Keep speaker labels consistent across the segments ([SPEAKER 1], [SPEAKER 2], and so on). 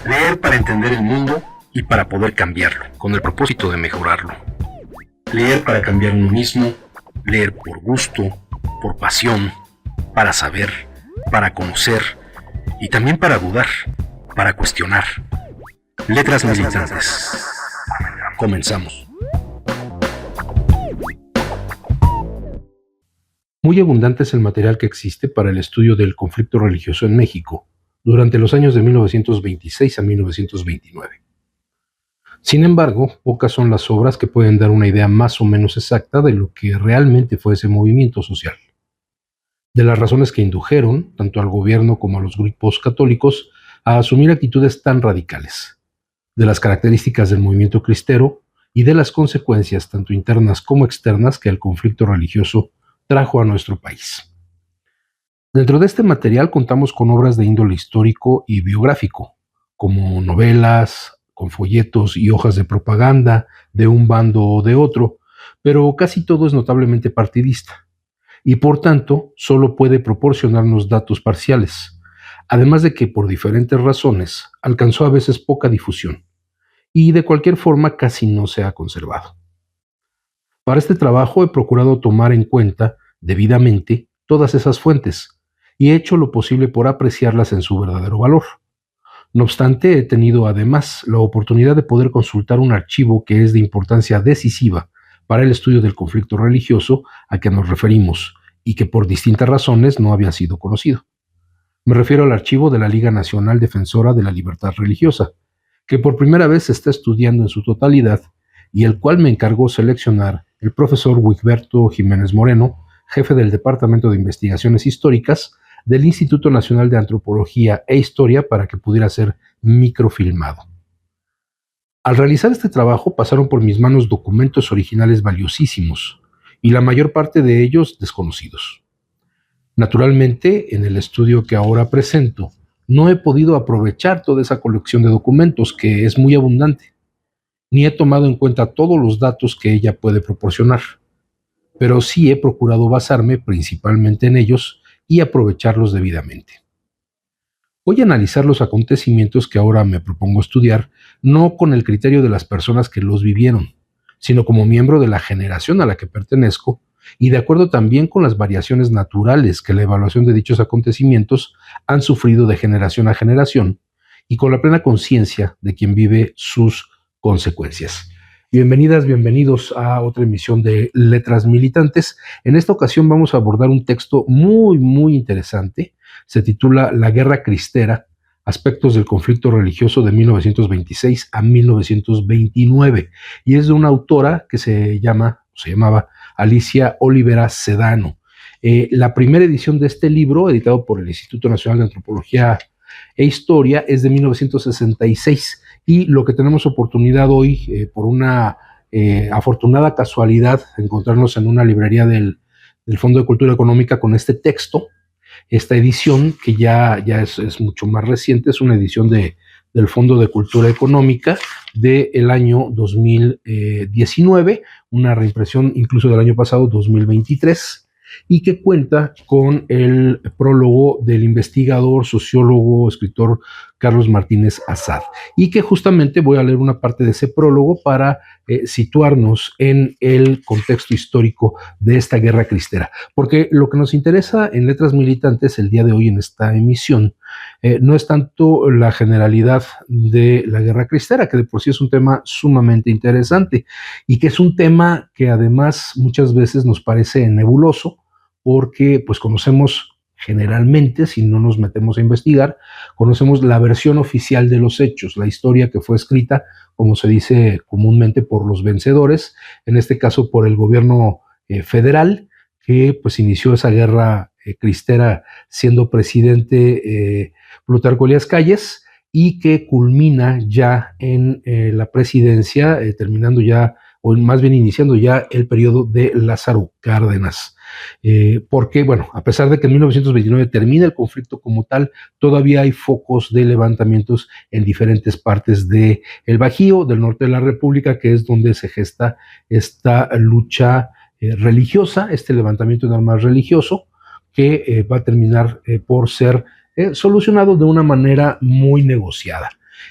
[SPEAKER 1] Leer para entender el mundo y para poder cambiarlo, con el propósito de mejorarlo. Leer para cambiar uno mismo, leer por gusto, por pasión, para saber, para conocer y también para dudar, para cuestionar. Letras militantes. Comenzamos. Muy abundante es el material que existe para el estudio del conflicto religioso en México durante los años de 1926 a 1929. Sin embargo, pocas son las obras que pueden dar una idea más o menos exacta de lo que realmente fue ese movimiento social, de las razones que indujeron tanto al gobierno como a los grupos católicos a asumir actitudes tan radicales, de las características del movimiento cristero y de las consecuencias tanto internas como externas que el conflicto religioso trajo a nuestro país. Dentro de este material contamos con obras de índole histórico y biográfico, como novelas, con folletos y hojas de propaganda de un bando o de otro, pero casi todo es notablemente partidista, y por tanto solo puede proporcionarnos datos parciales, además de que por diferentes razones alcanzó a veces poca difusión, y de cualquier forma casi no se ha conservado. Para este trabajo he procurado tomar en cuenta debidamente todas esas fuentes, y he hecho lo posible por apreciarlas en su verdadero valor. No obstante, he tenido además la oportunidad de poder consultar un archivo que es de importancia decisiva para el estudio del conflicto religioso a que nos referimos y que por distintas razones no había sido conocido. Me refiero al archivo de la Liga Nacional Defensora de la Libertad Religiosa, que por primera vez se está estudiando en su totalidad y el cual me encargó seleccionar el profesor Wigberto Jiménez Moreno, jefe del Departamento de Investigaciones Históricas del Instituto Nacional de Antropología e Historia, para que pudiera ser microfilmado. Al realizar este trabajo pasaron por mis manos documentos originales valiosísimos y la mayor parte de ellos desconocidos. Naturalmente, en el estudio que ahora presento, no he podido aprovechar toda esa colección de documentos que es muy abundante, ni he tomado en cuenta todos los datos que ella puede proporcionar, pero sí he procurado basarme principalmente en ellos y aprovecharlos debidamente. Voy a analizar los acontecimientos que ahora me propongo estudiar, no con el criterio de las personas que los vivieron, sino como miembro de la generación a la que pertenezco, y de acuerdo también con las variaciones naturales que la evaluación de dichos acontecimientos han sufrido de generación a generación, y con la plena conciencia de quien vive sus consecuencias. Bienvenidas, bienvenidos a otra emisión de Letras Militantes. En esta ocasión vamos a abordar un texto muy interesante. Se titula La Guerra Cristera, aspectos del conflicto religioso de 1926 a 1929, y es de una autora que se llamaba Alicia Olivera Sedano. La primera edición de este libro, editado por el Instituto Nacional de Antropología e Historia, es de 1966, y lo que tenemos oportunidad hoy, por una afortunada casualidad, encontrarnos en una librería del Fondo de Cultura Económica con este texto, esta edición que ya es mucho más reciente, es una edición del Fondo de Cultura Económica del año 2019, una reimpresión incluso del año pasado, 2023, y que cuenta con el prólogo del investigador, sociólogo, escritor Carlos Martínez Azad, y que justamente voy a leer una parte de ese prólogo para situarnos en el contexto histórico de esta guerra cristera, porque lo que nos interesa en Letras Militantes el día de hoy en esta emisión no es tanto la generalidad de la guerra cristera, que de por sí es un tema sumamente interesante y que es un tema que además muchas veces nos parece nebuloso, porque pues conocemos generalmente, si no nos metemos a investigar, conocemos la versión oficial de los hechos, la historia que fue escrita, como se dice comúnmente, por los vencedores, en este caso por el gobierno federal, que pues inició esa guerra cristera siendo presidente Plutarco Elías Calles, y que culmina ya en la presidencia, terminando ya, o más bien iniciando ya el periodo de Lázaro Cárdenas. Porque, bueno, a pesar de que en 1929 termina el conflicto como tal, todavía hay focos de levantamientos en diferentes partes del Bajío, del norte de la República, que es donde se gesta esta lucha religiosa, este levantamiento en armas religioso, que va a terminar por ser solucionado de una manera muy negociada.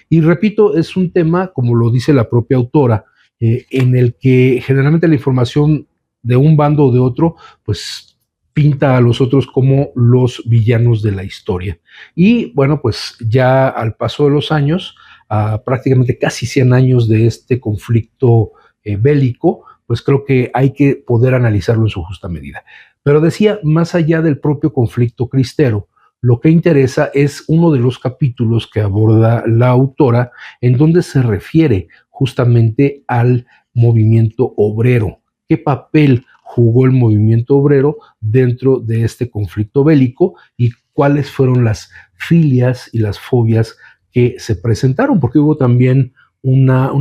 [SPEAKER 1] Y repito, es un tema, como lo dice la propia autora, en el que generalmente la información de un bando o de otro, pues pinta a los otros como los villanos de la historia. Y bueno, pues ya al paso de los años, a prácticamente casi 100 años de este conflicto bélico, pues creo que hay que poder analizarlo en su justa medida. Pero decía, más allá del propio conflicto cristero, lo que interesa es uno de los capítulos que aborda la autora, en donde se refiere justamente al movimiento obrero. ¿Qué papel jugó el movimiento obrero dentro de este conflicto bélico y cuáles fueron las filias y las fobias que se presentaron? Porque hubo también una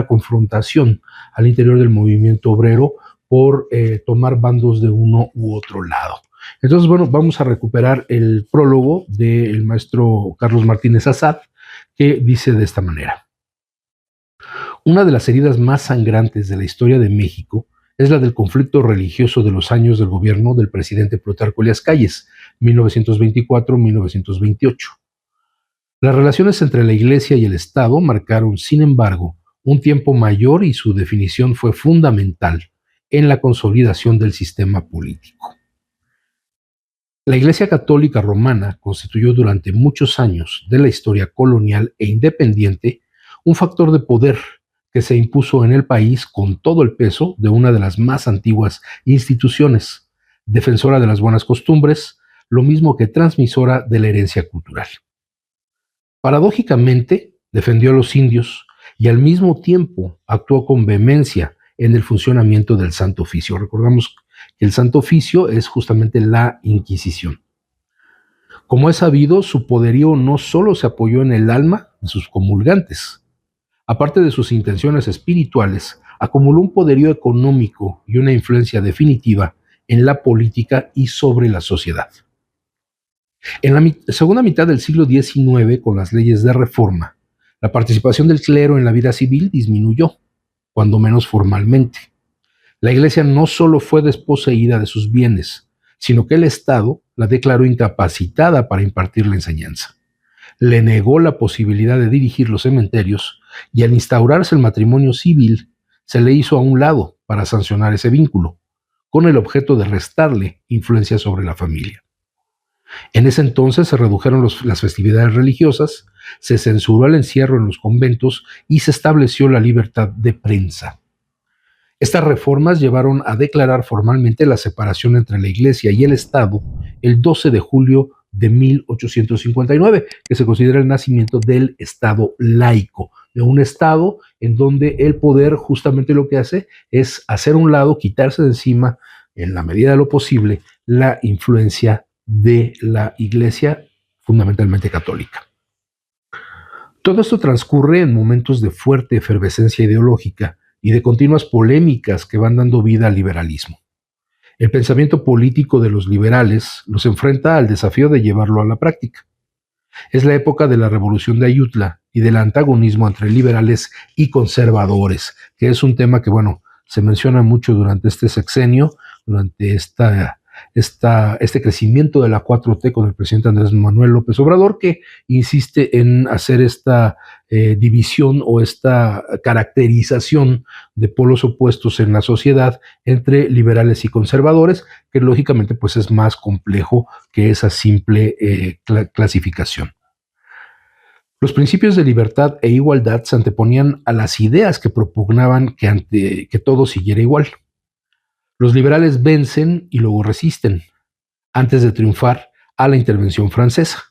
[SPEAKER 1] confrontación al interior del movimiento obrero por tomar bandos de uno u otro lado. Entonces, bueno, vamos a recuperar el prólogo del maestro Carlos Martínez Assad, que dice de esta manera: una de las heridas más sangrantes de la historia de México es la del conflicto religioso de los años del gobierno del presidente Plutarco Elías Calles, 1924-1928. Las relaciones entre la Iglesia y el Estado marcaron, sin embargo, un tiempo mayor y su definición fue fundamental en la consolidación del sistema político. La Iglesia Católica Romana constituyó durante muchos años de la historia colonial e independiente un factor de poder que se impuso en el país con todo el peso de una de las más antiguas instituciones, defensora de las buenas costumbres, lo mismo que transmisora de la herencia cultural. Paradójicamente, defendió a los indios y al mismo tiempo actuó con vehemencia en el funcionamiento del Santo Oficio. Recordamos que el Santo Oficio es justamente la Inquisición. Como es sabido, su poderío no solo se apoyó en el alma de sus comulgantes. Aparte de sus intenciones espirituales, acumuló un poderío económico y una influencia definitiva en la política y sobre la sociedad. En la segunda mitad del siglo XIX, con las leyes de reforma, la participación del clero en la vida civil disminuyó, cuando menos formalmente. La Iglesia no solo fue desposeída de sus bienes, sino que el Estado la declaró incapacitada para impartir la enseñanza. Le negó la posibilidad de dirigir los cementerios y al instaurarse el matrimonio civil, se le hizo a un lado para sancionar ese vínculo, con el objeto de restarle influencia sobre la familia. En ese entonces se redujeron las festividades religiosas, se censuró el encierro en los conventos y se estableció la libertad de prensa. Estas reformas llevaron a declarar formalmente la separación entre la Iglesia y el Estado el 12 de julio de 1859, que se considera el nacimiento del Estado laico, de un Estado en donde el poder justamente lo que hace es hacer a un lado, quitarse de encima, en la medida de lo posible, la influencia de la Iglesia, fundamentalmente católica. Todo esto transcurre en momentos de fuerte efervescencia ideológica y de continuas polémicas que van dando vida al liberalismo. El pensamiento político de los liberales los enfrenta al desafío de llevarlo a la práctica. Es la época de la Revolución de Ayutla y del antagonismo entre liberales y conservadores, que es un tema que, bueno, se menciona mucho durante este sexenio, durante este crecimiento de la 4T con el presidente Andrés Manuel López Obrador, que insiste en hacer esta división o esta caracterización de polos opuestos en la sociedad entre liberales y conservadores, que lógicamente pues es más complejo que esa simple clasificación. Los principios de libertad e igualdad se anteponían a las ideas que propugnaban que todo siguiera igual. Los liberales vencen y luego resisten, antes de triunfar a la intervención francesa,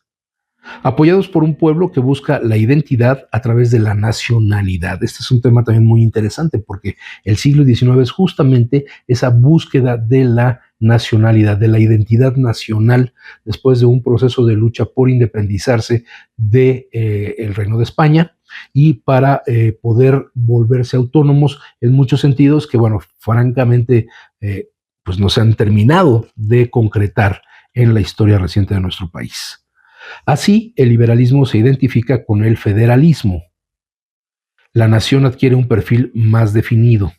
[SPEAKER 1] apoyados por un pueblo que busca la identidad a través de la nacionalidad. Este es un tema también muy interesante porque el siglo XIX es justamente esa búsqueda de la nacionalidad, de la identidad nacional, después de un proceso de lucha por independizarse del Reino de España y para poder volverse autónomos en muchos sentidos que, bueno, francamente, pues no se han terminado de concretar en la historia reciente de nuestro país. Así, el liberalismo se identifica con el federalismo. La nación adquiere un perfil más definido.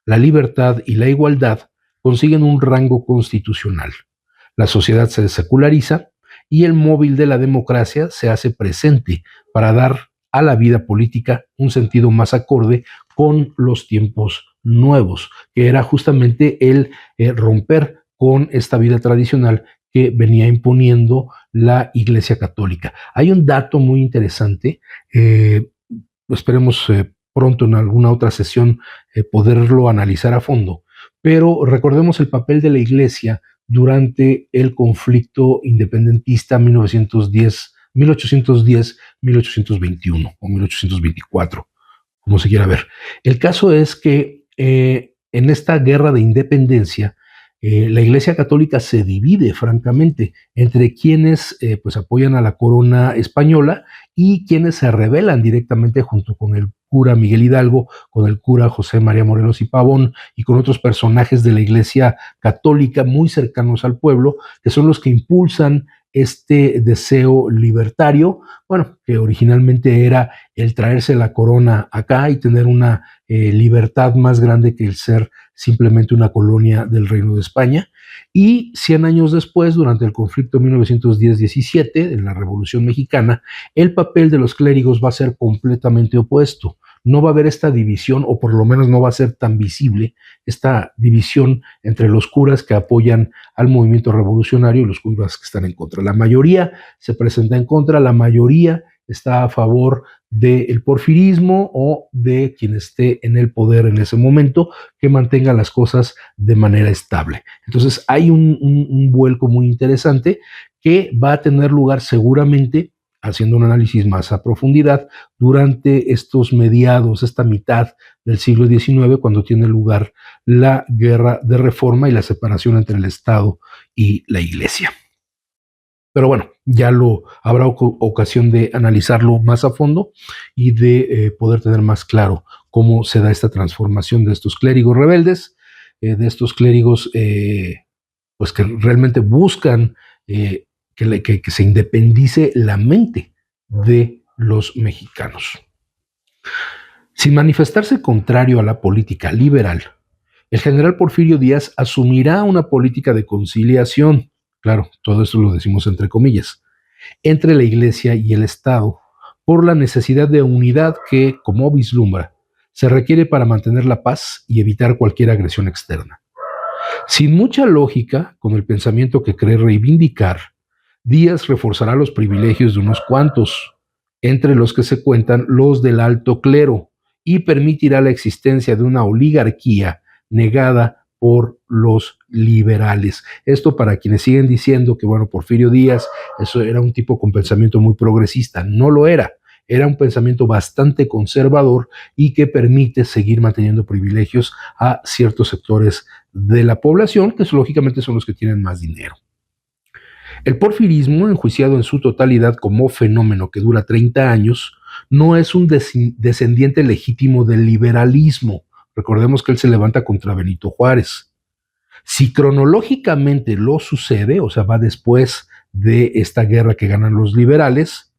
[SPEAKER 1] La libertad y la igualdad consiguen un rango constitucional. La sociedad se seculariza y el móvil de la democracia se hace presente para dar a la vida política un sentido más acorde con los tiempos nuevos, que era justamente el romper con esta vida tradicional que venía imponiendo la Iglesia Católica. Hay un dato muy interesante, esperemos pronto en alguna otra sesión poderlo analizar a fondo, pero recordemos el papel de la Iglesia durante el conflicto independentista 1810-1821 o 1824, como se quiera ver. El caso es que en esta guerra de independencia, la Iglesia Católica se divide francamente entre quienes pues apoyan a la corona española y quienes se rebelan directamente junto con el cura Miguel Hidalgo, con el cura José María Morelos y Pavón y con otros personajes de la Iglesia Católica muy cercanos al pueblo, que son los que impulsan este deseo libertario, bueno, que originalmente era el traerse la corona acá y tener una libertad más grande que el ser simplemente una colonia del Reino de España. Y 100 años después, durante el conflicto 1910-17, en la Revolución Mexicana, el papel de los clérigos va a ser completamente opuesto. No va a haber esta división, o por lo menos no va a ser tan visible esta división entre los curas que apoyan al movimiento revolucionario y los curas que están en contra. La mayoría se presenta en contra, la mayoría está a favor del porfirismo o de quien esté en el poder en ese momento, que mantenga las cosas de manera estable. Entonces hay un vuelco muy interesante que va a tener lugar seguramente, haciendo un análisis más a profundidad, durante estos mediados, esta mitad del siglo XIX, cuando tiene lugar la guerra de reforma y la separación entre el Estado y la Iglesia. Pero bueno, ya habrá ocasión de analizarlo más a fondo y de poder tener más claro cómo se da esta transformación de estos clérigos rebeldes, de estos clérigos pues que realmente buscan que se independice la mente de los mexicanos. Sin manifestarse contrario a la política liberal, el general Porfirio Díaz asumirá una política de conciliación, claro, todo esto lo decimos entre comillas, entre la Iglesia y el Estado, por la necesidad de unidad que, como vislumbra, se requiere para mantener la paz y evitar cualquier agresión externa. Sin mucha lógica, con el pensamiento que cree reivindicar, Díaz reforzará los privilegios de unos cuantos, entre los que se cuentan los del alto clero, y permitirá la existencia de una oligarquía negada por los liberales. Esto para quienes siguen diciendo que, bueno, Porfirio Díaz, eso era un tipo con pensamiento muy progresista. No lo era. Era un pensamiento bastante conservador y que permite seguir manteniendo privilegios a ciertos sectores de la población, que lógicamente son los que tienen más dinero. El porfirismo, enjuiciado en su totalidad como fenómeno que dura 30 años, no es un descendiente legítimo del liberalismo. Recordemos que él se levanta contra Benito Juárez. Si cronológicamente lo sucede, o sea, va después de esta guerra que ganan los liberales,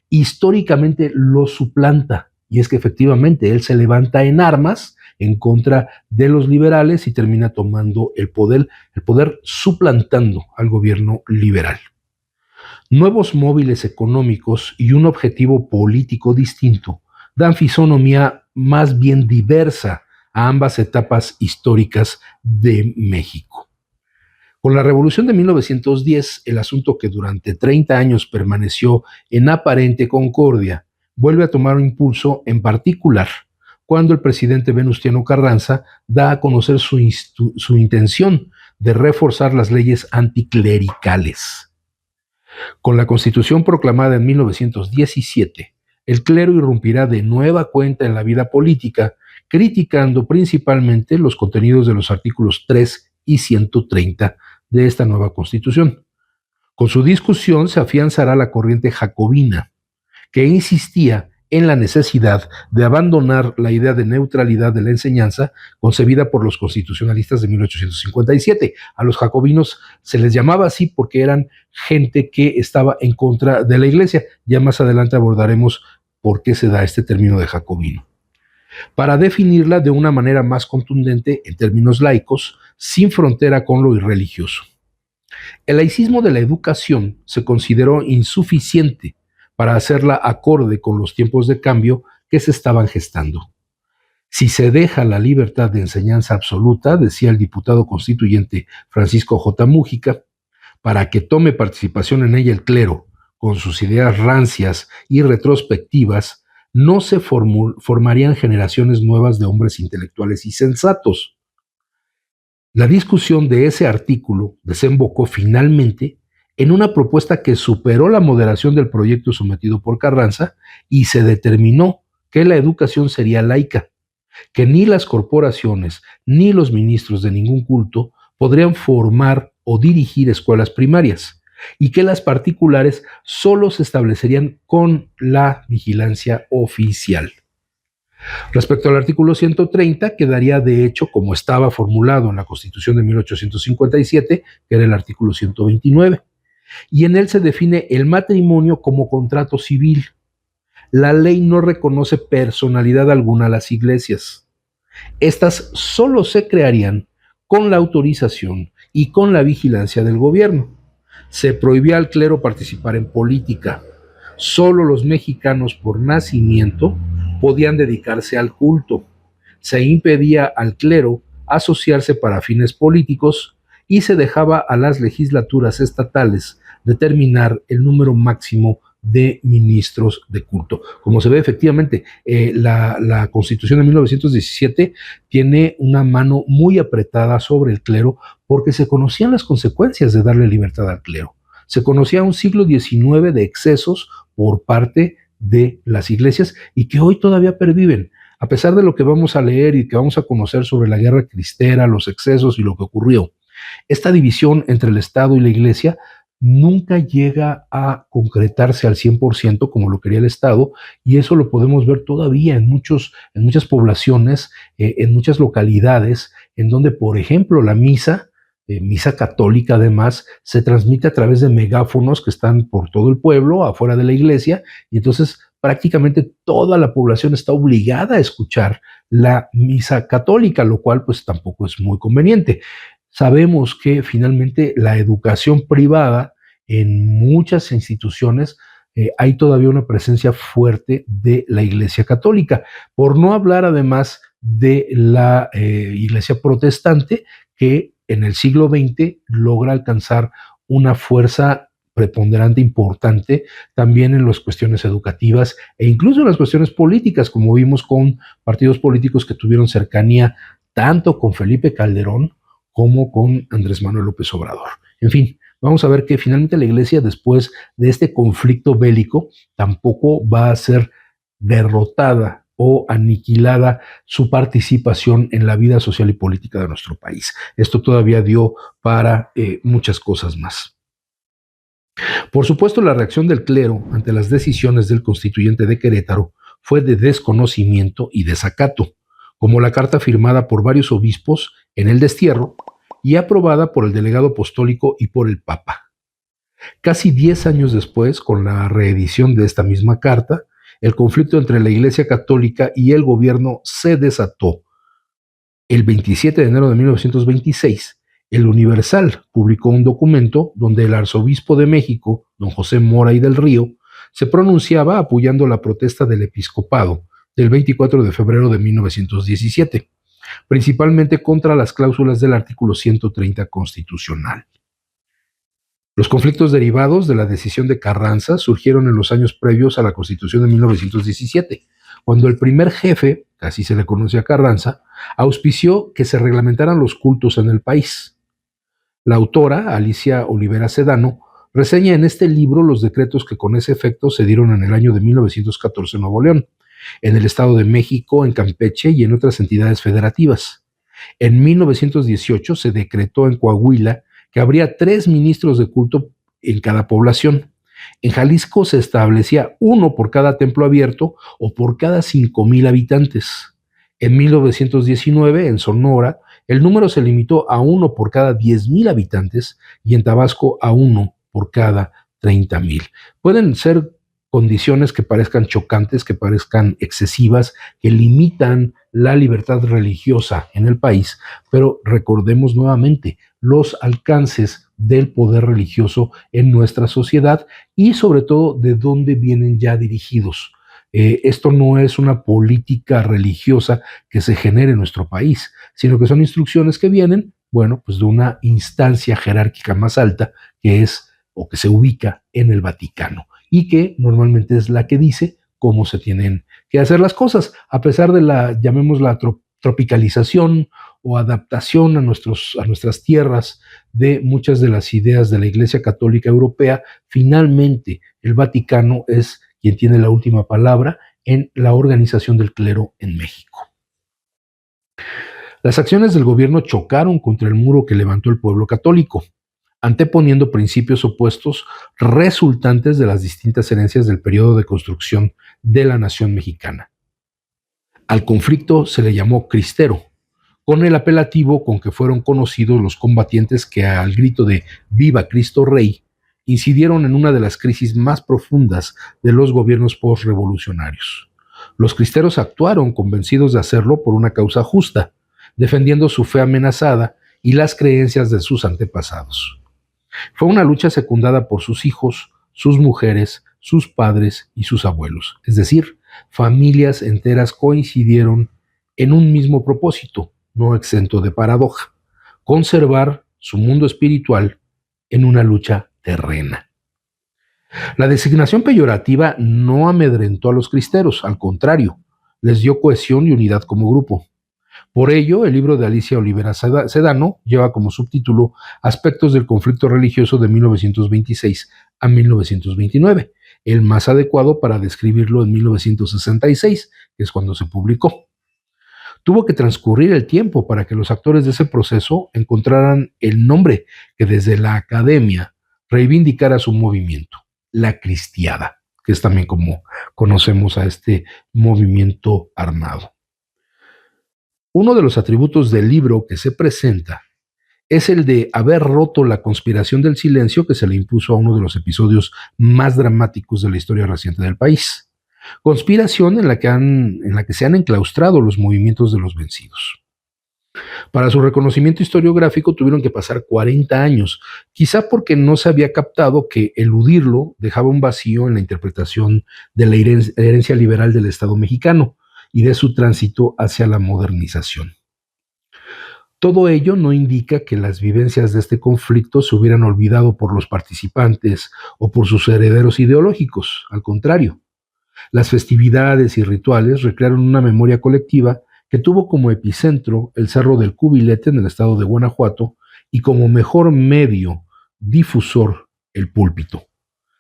[SPEAKER 1] históricamente lo suplanta. Y es que efectivamente él se levanta en armas en contra de los liberales y termina tomando el poder suplantando al gobierno liberal. Nuevos móviles económicos y un objetivo político distinto dan fisonomía más bien diversa a ambas etapas históricas de México. Con la Revolución de 1910, el asunto que durante 30 años permaneció en aparente concordia vuelve a tomar un impulso, en particular cuando el presidente Venustiano Carranza da a conocer su intención de reforzar las leyes anticlericales. Con la Constitución proclamada en 1917, el clero irrumpirá de nueva cuenta en la vida política, criticando principalmente los contenidos de los artículos 3 y 130 de esta nueva Constitución. Con su discusión se afianzará la corriente jacobina, que insistía en la necesidad de abandonar la idea de neutralidad de la enseñanza concebida por los constitucionalistas de 1857. A los jacobinos se les llamaba así porque eran gente que estaba en contra de la Iglesia. Ya más adelante abordaremos por qué se da este término de jacobino. Para definirla de una manera más contundente en términos laicos, sin frontera con lo irreligioso. El laicismo de la educación se consideró insuficiente para hacerla acorde con los tiempos de cambio que se estaban gestando. Si se deja la libertad de enseñanza absoluta, decía el diputado constituyente Francisco J. Mújica, para que tome participación en ella el clero, con sus ideas rancias y retrospectivas, no se formarían generaciones nuevas de hombres intelectuales y sensatos. La discusión de ese artículo desembocó finalmente en una propuesta que superó la moderación del proyecto sometido por Carranza y se determinó que la educación sería laica, que ni las corporaciones ni los ministros de ningún culto podrían formar o dirigir escuelas primarias y que las particulares solo se establecerían con la vigilancia oficial. Respecto al artículo 130, quedaría de hecho como estaba formulado en la Constitución de 1857, que era el artículo 129, y en él se define el matrimonio como contrato civil. La ley no reconoce personalidad alguna a las iglesias. Estas solo se crearían con la autorización y con la vigilancia del gobierno. Se prohibía al clero participar en política. Solo los mexicanos por nacimiento podían dedicarse al culto. Se impedía al clero asociarse para fines políticos y se dejaba a las legislaturas estatales determinar el número máximo de ministros de culto. Como se ve, efectivamente, la Constitución de 1917 tiene una mano muy apretada sobre el clero porque se conocían las consecuencias de darle libertad al clero. Se conocía un siglo XIX de excesos por parte de las iglesias y que hoy todavía perviven. A pesar de lo que vamos a leer y que vamos a conocer sobre la guerra cristera, los excesos y lo que ocurrió, esta división entre el Estado y la iglesia nunca llega a concretarse al 100% como lo quería el Estado, y eso lo podemos ver todavía en muchas poblaciones, en muchas localidades, en donde, por ejemplo, la misa católica además, se transmite a través de megáfonos que están por todo el pueblo, afuera de la iglesia, y entonces prácticamente toda la población está obligada a escuchar la misa católica, lo cual pues tampoco es muy conveniente. Sabemos que finalmente la educación privada en muchas instituciones hay todavía una presencia fuerte de la Iglesia Católica, por no hablar además de la Iglesia Protestante, que en el siglo XX logra alcanzar una fuerza preponderante, importante, también en las cuestiones educativas e incluso en las cuestiones políticas, como vimos con partidos políticos que tuvieron cercanía tanto con Felipe Calderón como con Andrés Manuel López Obrador. En fin, vamos a ver que finalmente la iglesia, después de este conflicto bélico, tampoco va a ser derrotada o aniquilada su participación en la vida social y política de nuestro país. Esto todavía dio para muchas cosas más. Por supuesto, la reacción del clero ante las decisiones del constituyente de Querétaro fue de desconocimiento y desacato, como la carta firmada por varios obispos en el destierro y aprobada por el delegado apostólico y por el Papa. Casi 10 años después, con la reedición de esta misma carta, el conflicto entre la Iglesia Católica y el gobierno se desató. El 27 de enero de 1926, el Universal publicó un documento donde el arzobispo de México, don José Mora y del Río, se pronunciaba apoyando la protesta del episcopado del 24 de febrero de 1917, principalmente contra las cláusulas del artículo 130 constitucional. Los conflictos derivados de la decisión de Carranza surgieron en los años previos a la Constitución de 1917, cuando el primer jefe, que así se le conoce a Carranza, auspició que se reglamentaran los cultos en el país. La autora, Alicia Olivera Sedano, reseña en este libro los decretos que con ese efecto se dieron en el año de 1914 en Nuevo León, en el Estado de México, en Campeche y en otras entidades federativas. En 1918 se decretó en Coahuila que habría 3 ministros de culto en cada población. En Jalisco se establecía 1 por cada templo abierto o por cada 5,000 habitantes. En 1919, en Sonora, el número se limitó a 1 por cada 10,000 habitantes y en Tabasco a 1 por cada 30,000. Pueden ser condiciones que parezcan chocantes, que parezcan excesivas, que limitan la libertad religiosa en el país, pero recordemos nuevamente, los alcances del poder religioso en nuestra sociedad y sobre todo de dónde vienen ya dirigidos. Esto no es una política religiosa que se genere en nuestro país, sino que son instrucciones que vienen, bueno, pues de una instancia jerárquica más alta que es o que se ubica en el Vaticano y que normalmente es la que dice cómo se tienen que hacer las cosas, a pesar de la, llamémosla, tropicalización o adaptación a nuestras tierras de muchas de las ideas de la Iglesia Católica Europea. Finalmente el Vaticano es quien tiene la última palabra en la organización del clero en México. Las acciones del gobierno chocaron contra el muro que levantó el pueblo católico, anteponiendo principios opuestos resultantes de las distintas herencias del periodo de construcción de la nación mexicana. Al conflicto se le llamó cristero, con el apelativo con que fueron conocidos los combatientes que al grito de ¡Viva Cristo Rey! Incidieron en una de las crisis más profundas de los gobiernos postrevolucionarios. Los cristeros actuaron convencidos de hacerlo por una causa justa, defendiendo su fe amenazada y las creencias de sus antepasados. Fue una lucha secundada por sus hijos, sus mujeres, sus padres y sus abuelos, es decir, familias enteras coincidieron en un mismo propósito, no exento de paradoja: conservar su mundo espiritual en una lucha terrena. La designación peyorativa no amedrentó a los cristeros, al contrario, les dio cohesión y unidad como grupo. Por ello, el libro de Alicia Olivera Sedano lleva como subtítulo Aspectos del conflicto religioso de 1926 a 1929, el más adecuado para describirlo en 1966, que es cuando se publicó. Tuvo que transcurrir el tiempo para que los actores de ese proceso encontraran el nombre que desde la academia reivindicara su movimiento, la cristiada, que es también como conocemos a este movimiento armado. Uno de los atributos del libro que se presenta es el de haber roto la conspiración del silencio que se le impuso a uno de los episodios más dramáticos de la historia reciente del país. Conspiración en la que se han enclaustrado los movimientos de los vencidos. Para su reconocimiento historiográfico tuvieron que pasar 40 años, quizá porque no se había captado que eludirlo dejaba un vacío en la interpretación de la herencia liberal del Estado mexicano y de su tránsito hacia la modernización. Todo ello no indica que las vivencias de este conflicto se hubieran olvidado por los participantes o por sus herederos ideológicos, al contrario. Las festividades y rituales recrearon una memoria colectiva que tuvo como epicentro el Cerro del Cubilete en el estado de Guanajuato y como mejor medio difusor el púlpito,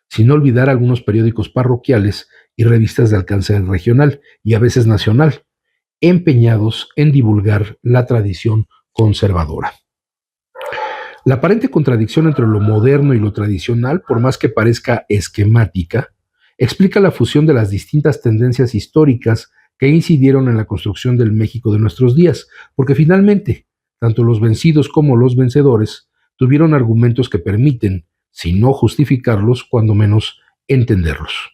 [SPEAKER 1] sin olvidar algunos periódicos parroquiales y revistas de alcance regional y a veces nacional, empeñados en divulgar la tradición conservadora. La aparente contradicción entre lo moderno y lo tradicional, por más que parezca esquemática, explica la fusión de las distintas tendencias históricas que incidieron en la construcción del México de nuestros días, porque finalmente, tanto los vencidos como los vencedores tuvieron argumentos que permiten, si no justificarlos, cuando menos entenderlos.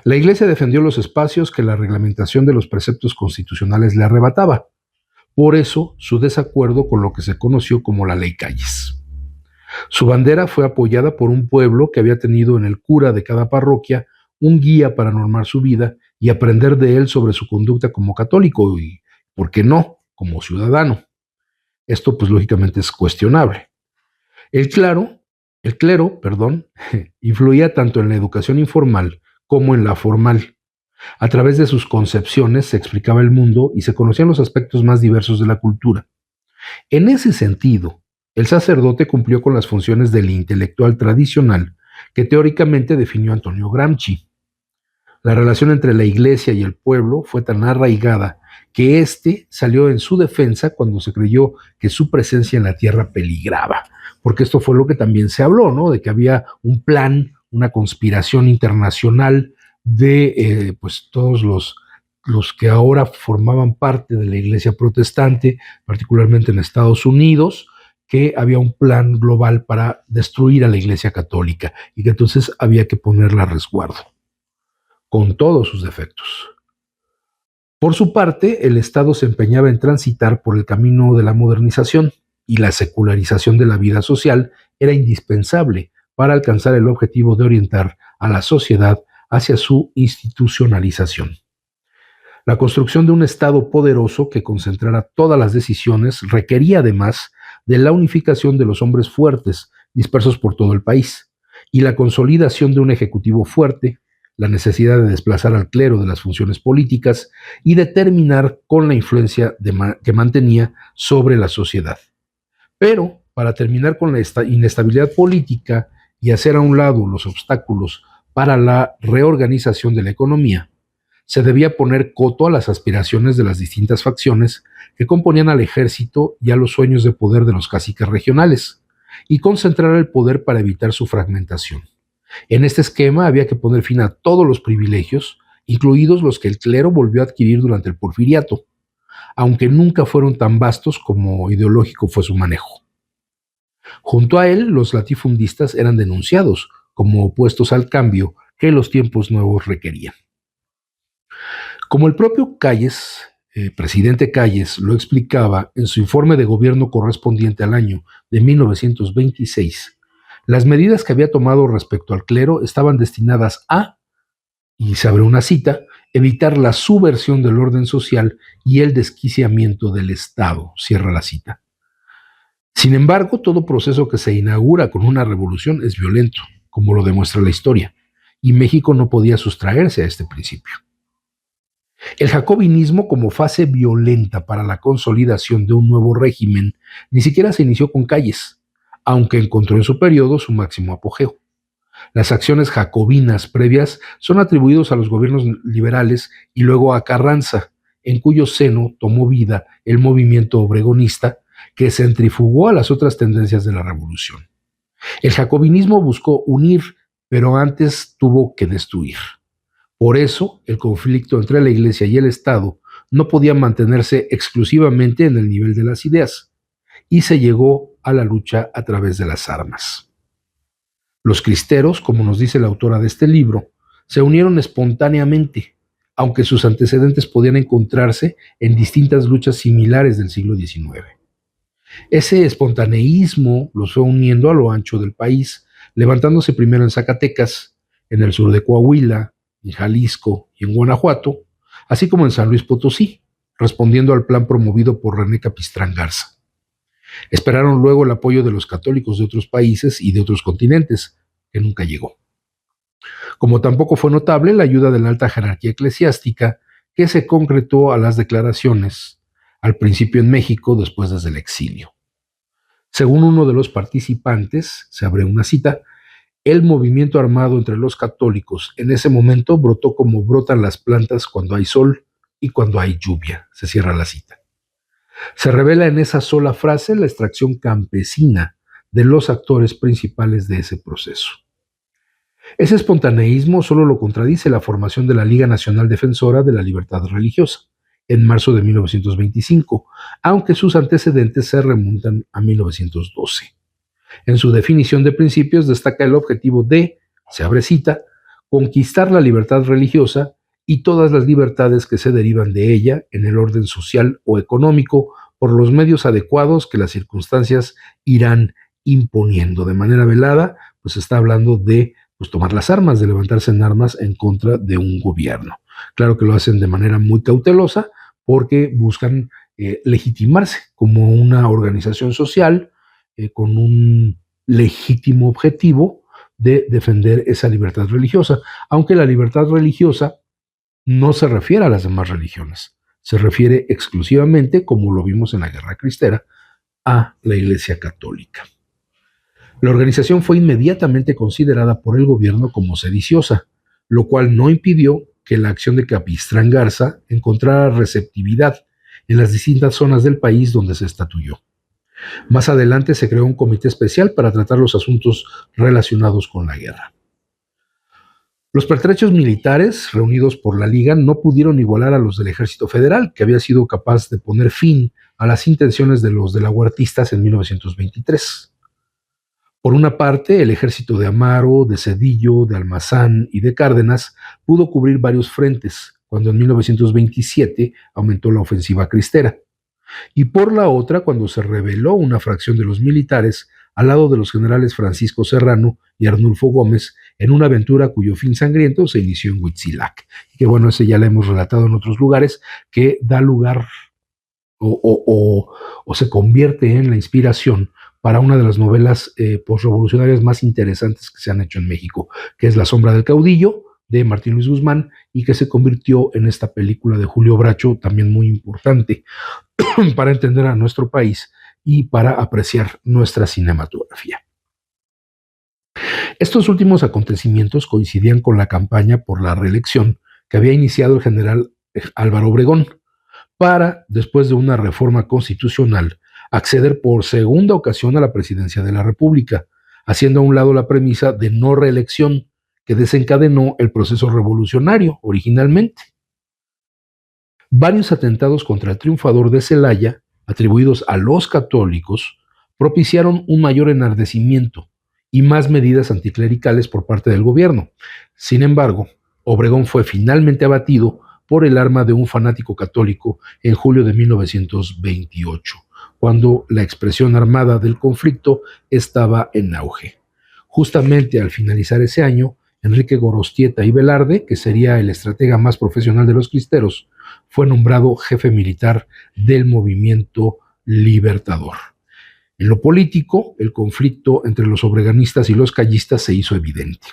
[SPEAKER 1] La Iglesia defendió los espacios que la reglamentación de los preceptos constitucionales le arrebataba. Por eso, su desacuerdo con lo que se conoció como la Ley Calles. Su bandera fue apoyada por un pueblo que había tenido en el cura de cada parroquia un guía para normar su vida y aprender de él sobre su conducta como católico y, ¿por qué no?, como ciudadano. Esto, pues, lógicamente es cuestionable. El clero, influía tanto en la educación informal como en la formal. A través de sus concepciones se explicaba el mundo y se conocían los aspectos más diversos de la cultura. En ese sentido, el sacerdote cumplió con las funciones del intelectual tradicional que teóricamente definió Antonio Gramsci. La relación entre la iglesia y el pueblo fue tan arraigada que éste salió en su defensa cuando se creyó que su presencia en la tierra peligraba, porque esto fue lo que también se habló, ¿no?, de que había un plan, una conspiración internacional de pues todos los que ahora formaban parte de la iglesia protestante, particularmente en Estados Unidos, que había un plan global para destruir a la iglesia católica y que entonces había que ponerla a resguardo, con todos sus defectos. Por su parte, el Estado se empeñaba en transitar por el camino de la modernización y la secularización de la vida social era indispensable para alcanzar el objetivo de orientar a la sociedad hacia su institucionalización. La construcción de un Estado poderoso que concentrara todas las decisiones requería además de la unificación de los hombres fuertes dispersos por todo el país y la consolidación de un ejecutivo fuerte, la necesidad de desplazar al clero de las funciones políticas y de terminar con la influencia que mantenía sobre la sociedad. Pero, para terminar con la inestabilidad política y hacer a un lado los obstáculos para la reorganización de la economía, se debía poner coto a las aspiraciones de las distintas facciones que componían al ejército y a los sueños de poder de los caciques regionales, y concentrar el poder para evitar su fragmentación. En este esquema había que poner fin a todos los privilegios, incluidos los que el clero volvió a adquirir durante el Porfiriato, aunque nunca fueron tan vastos como ideológico fue su manejo. Junto a él, los latifundistas eran denunciados como opuestos al cambio que los tiempos nuevos requerían. Como el propio presidente Calles, lo explicaba en su informe de gobierno correspondiente al año de 1926, las medidas que había tomado respecto al clero estaban destinadas a, y se abre una cita, evitar la subversión del orden social y el desquiciamiento del Estado, cierra la cita. Sin embargo, todo proceso que se inaugura con una revolución es violento, como lo demuestra la historia, y México no podía sustraerse a este principio. El jacobinismo como fase violenta para la consolidación de un nuevo régimen ni siquiera se inició con Calles, aunque encontró en su periodo su máximo apogeo. Las acciones jacobinas previas son atribuidos a los gobiernos liberales y luego a Carranza, en cuyo seno tomó vida el movimiento obregonista que centrifugó a las otras tendencias de la revolución. El jacobinismo buscó unir, pero antes tuvo que destruir. Por eso, el conflicto entre la Iglesia y el Estado no podía mantenerse exclusivamente en el nivel de las ideas, y se llegó a la lucha a través de las armas. Los cristeros, como nos dice la autora de este libro, se unieron espontáneamente, aunque sus antecedentes podían encontrarse en distintas luchas similares del siglo XIX. Ese espontaneísmo los fue uniendo a lo ancho del país, levantándose primero en Zacatecas, en el sur de Coahuila, en Jalisco y en Guanajuato, así como en San Luis Potosí, respondiendo al plan promovido por René Capistrán Garza. Esperaron luego el apoyo de los católicos de otros países y de otros continentes, que nunca llegó. Como tampoco fue notable la ayuda de la alta jerarquía eclesiástica, que se concretó a las declaraciones, al principio en México, después desde el exilio. Según uno de los participantes, se abre una cita, el movimiento armado entre los católicos en ese momento brotó como brotan las plantas cuando hay sol y cuando hay lluvia, se cierra la cita. Se revela en esa sola frase la extracción campesina de los actores principales de ese proceso. Ese espontaneísmo solo lo contradice la formación de la Liga Nacional Defensora de la Libertad Religiosa, en marzo de 1925, aunque sus antecedentes se remontan a 1912. En su definición de principios destaca el objetivo de, se abre cita, conquistar la libertad religiosa y todas las libertades que se derivan de ella en el orden social o económico por los medios adecuados que las circunstancias irán imponiendo. De manera velada, pues está hablando de tomar las armas, de levantarse en armas en contra de un gobierno. Claro que lo hacen de manera muy cautelosa porque buscan legitimarse como una organización social con un legítimo objetivo de defender esa libertad religiosa, aunque la libertad religiosa no se refiere a las demás religiones, se refiere exclusivamente, como lo vimos en la Guerra Cristera, a la Iglesia Católica. La organización fue inmediatamente considerada por el gobierno como sediciosa, lo cual no impidió que la acción de Capistrán Garza encontrara receptividad en las distintas zonas del país donde se estatuyó. Más adelante se creó un comité especial para tratar los asuntos relacionados con la guerra. Los pertrechos militares reunidos por la Liga no pudieron igualar a los del Ejército Federal, que había sido capaz de poner fin a las intenciones de los delahuertistas en 1923. Por una parte, el ejército de Amaro, de Zedillo, de Almazán y de Cárdenas pudo cubrir varios frentes, cuando en 1927 aumentó la ofensiva cristera. y por la otra cuando se rebeló una fracción de los militares al lado de los generales Francisco Serrano y Arnulfo Gómez en una aventura cuyo fin sangriento se inició en Huitzilac. Y que bueno, ese ya lo hemos relatado en otros lugares, que da lugar o se convierte en la inspiración para una de las novelas posrevolucionarias más interesantes que se han hecho en México, que es La sombra del caudillo, de Martín Luis Guzmán, y que se convirtió en esta película de Julio Bracho, también muy importante para entender a nuestro país y para apreciar nuestra cinematografía. Estos últimos acontecimientos coincidían con la campaña por la reelección que había iniciado el general Álvaro Obregón para, después de una reforma constitucional, acceder por segunda ocasión a la presidencia de la República, haciendo a un lado la premisa de no reelección que desencadenó el proceso revolucionario originalmente. Varios atentados contra el triunfador de Celaya, atribuidos a los católicos, propiciaron un mayor enardecimiento y más medidas anticlericales por parte del gobierno. Sin embargo, Obregón fue finalmente abatido por el arma de un fanático católico en julio de 1928, cuando la expresión armada del conflicto estaba en auge. Justamente al finalizar ese año, Enrique Gorostieta y Velarde, que sería el estratega más profesional de los cristeros, fue nombrado jefe militar del movimiento libertador. En lo político, el conflicto entre los obreganistas y los callistas se hizo evidente.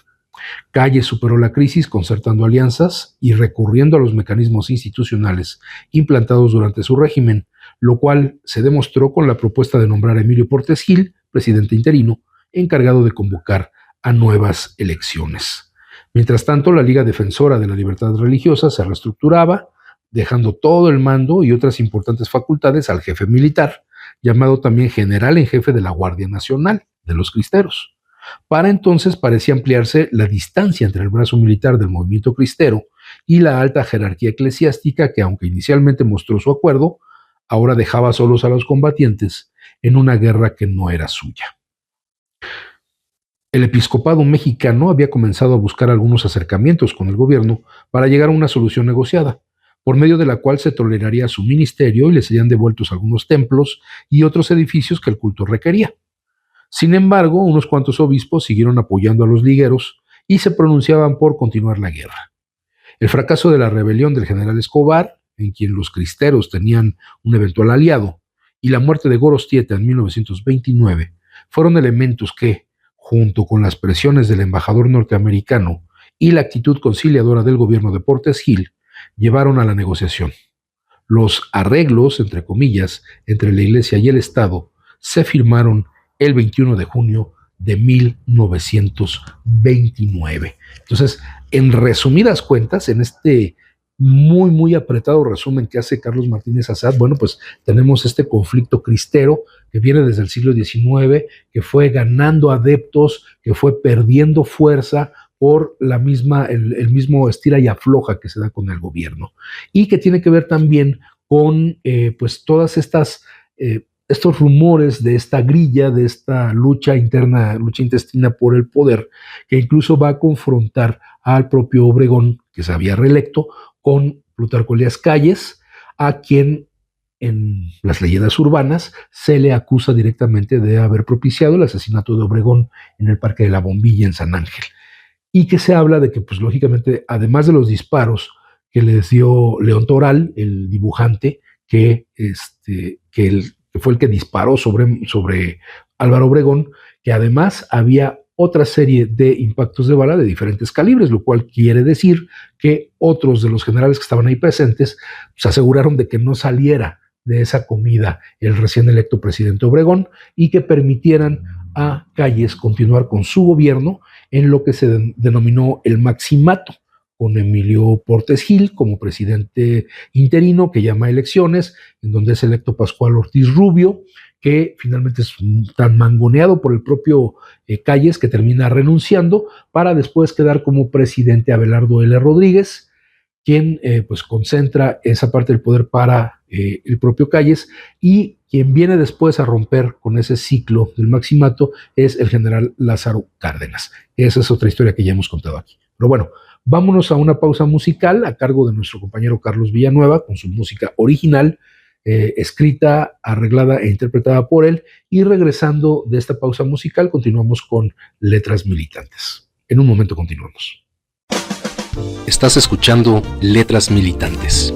[SPEAKER 1] Calles superó la crisis concertando alianzas y recurriendo a los mecanismos institucionales implantados durante su régimen, lo cual se demostró con la propuesta de nombrar a Emilio Portes Gil, presidente interino, encargado de convocar a nuevas elecciones. Mientras tanto, la Liga Defensora de la Libertad Religiosa se reestructuraba, dejando todo el mando y otras importantes facultades al jefe militar, llamado también general en jefe de la Guardia Nacional de los Cristeros. Para entonces parecía ampliarse la distancia entre el brazo militar del movimiento cristero y la alta jerarquía eclesiástica que, aunque inicialmente mostró su acuerdo, ahora dejaba solos a los combatientes en una guerra que no era suya. El episcopado mexicano había comenzado a buscar algunos acercamientos con el gobierno para llegar a una solución negociada, por medio de la cual se toleraría su ministerio y le serían devueltos algunos templos y otros edificios que el culto requería. Sin embargo, unos cuantos obispos siguieron apoyando a los ligueros y se pronunciaban por continuar la guerra. El fracaso de la rebelión del general Escobar, en quien los cristeros tenían un eventual aliado, y la muerte de Gorostieta en 1929 fueron elementos que, junto con las presiones del embajador norteamericano y la actitud conciliadora del gobierno de Portes Gil, llevaron a la negociación. Los arreglos, entre comillas, entre la Iglesia y el Estado se firmaron el 21 de junio de 1929. Entonces, en resumidas cuentas, en este muy apretado resumen que hace Carlos Martínez Assad, bueno, pues tenemos este conflicto cristero que viene desde el siglo XIX, que fue ganando adeptos, que fue perdiendo fuerza por el mismo estira y afloja que se da con el gobierno, y que tiene que ver también con pues todas estos rumores de esta grilla, de esta lucha interna, lucha intestina por el poder, que incluso va a confrontar al propio Obregón, que se había reelecto, con Plutarco Elías Calles, a quien en las leyendas urbanas se le acusa directamente de haber propiciado el asesinato de Obregón en el Parque de la Bombilla en San Ángel. Y que se habla de que, pues lógicamente, además de los disparos que les dio León Toral, el dibujante, que fue el que disparó sobre Álvaro Obregón, que además había otra serie de impactos de bala de diferentes calibres, lo cual quiere decir que otros de los generales que estaban ahí presentes se aseguraron de que no saliera de esa comida el recién electo presidente Obregón y que permitieran a Calles continuar con su gobierno en lo que se denominó el maximato, con Emilio Portes Gil como presidente interino que llama a elecciones, en donde es electo Pascual Ortiz Rubio, que finalmente es tan mangoneado por el propio Calles que termina renunciando para después quedar como presidente Abelardo L. Rodríguez, quien pues concentra esa parte del poder para el propio Calles, y quien viene después a romper con ese ciclo del maximato es el general Lázaro Cárdenas. Esa es otra historia que ya hemos contado aquí. Pero bueno, vámonos a una pausa musical a cargo de nuestro compañero Carlos Villanueva con su música original escrita, arreglada e interpretada por él. Y regresando de esta pausa musical, continuamos con Letras Militantes. En un momento continuamos.
[SPEAKER 2] Estás escuchando Letras Militantes.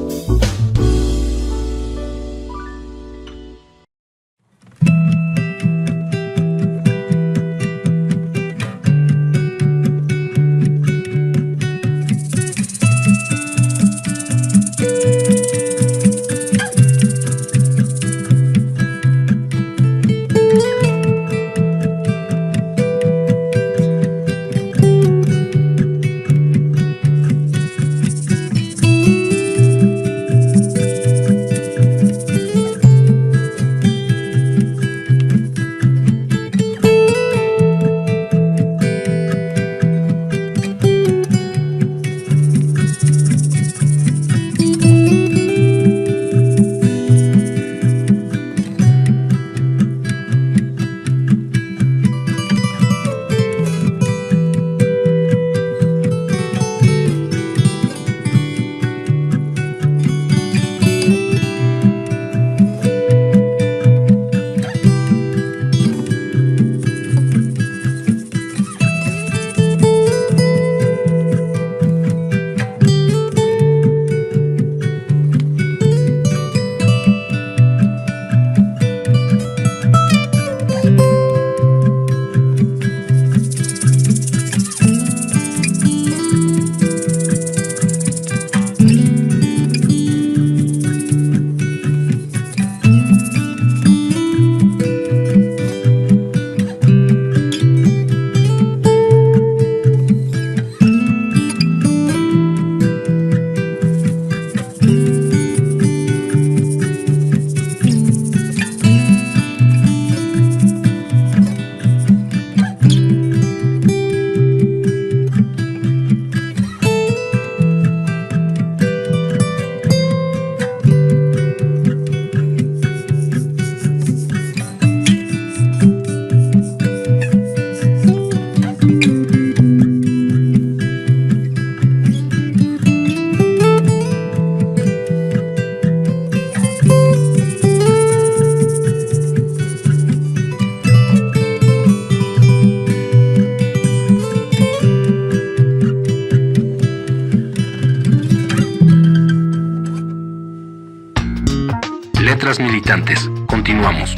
[SPEAKER 2] Letras Militantes. Continuamos.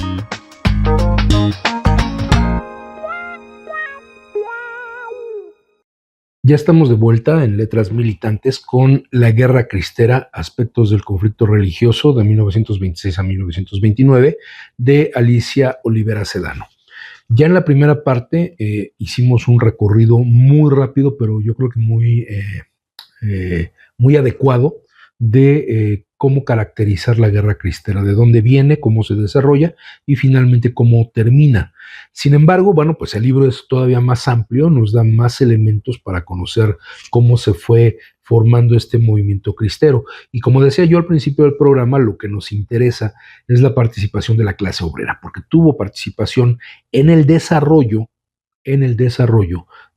[SPEAKER 1] Ya estamos de vuelta en Letras Militantes con La Guerra Cristera, aspectos del conflicto religioso de 1926 a 1929, de Alicia Olivera Sedano. Ya en la primera parte hicimos un recorrido muy rápido, pero yo creo que muy adecuado de cómo caracterizar la Guerra Cristera, de dónde viene, cómo se desarrolla y finalmente cómo termina. Sin embargo, bueno, pues el libro es todavía más amplio, nos da más elementos para conocer cómo se fue formando este movimiento cristero. Y como decía yo al principio del programa, lo que nos interesa es la participación de la clase obrera, porque tuvo participación en el desarrollo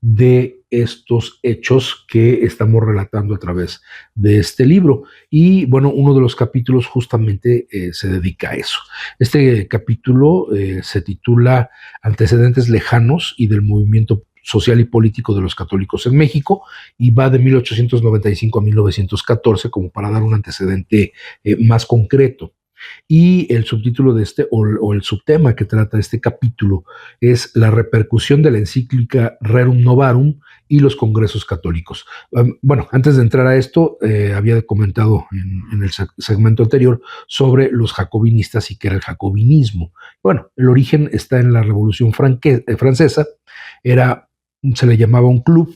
[SPEAKER 1] de estos hechos que estamos relatando a través de este libro. Y bueno, uno de los capítulos justamente se dedica a eso. Este capítulo se titula Antecedentes lejanos y del movimiento social y político de los católicos en México, y va de 1895 a 1914, como para dar un antecedente más concreto. Y el subtítulo de este, o el subtema que trata este capítulo, es la repercusión de la encíclica Rerum Novarum y los congresos católicos. Bueno, antes de entrar a esto, había comentado en el segmento anterior sobre los jacobinistas y qué era el jacobinismo. Bueno, el origen está en la Revolución Francesa, se le llamaba un club,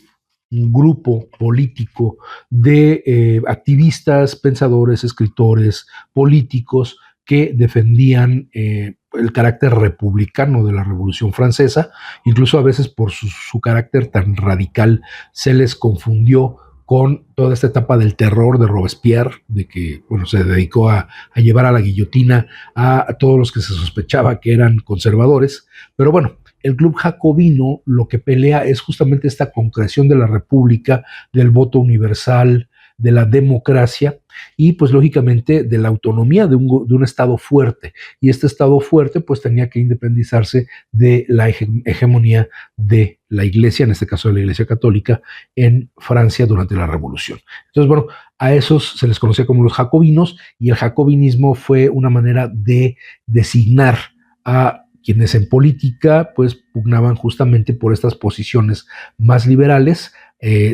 [SPEAKER 1] un grupo político de activistas, pensadores, escritores, políticos que defendían el carácter republicano de la Revolución Francesa. Incluso a veces por su carácter tan radical se les confundió con toda esta etapa del terror de Robespierre, de que bueno, se dedicó a llevar a la guillotina a todos los que se sospechaba que eran conservadores. Pero bueno, el Club Jacobino lo que pelea es justamente esta concreción de la República, del voto universal, de la democracia y pues lógicamente de la autonomía de un Estado fuerte. Y este Estado fuerte pues tenía que independizarse de la hegemonía de la Iglesia, en este caso de la Iglesia Católica, en Francia durante la Revolución. Entonces, bueno, a esos se les conocía como los jacobinos, y el jacobinismo fue una manera de designar a quienes en política pues pugnaban justamente por estas posiciones más liberales,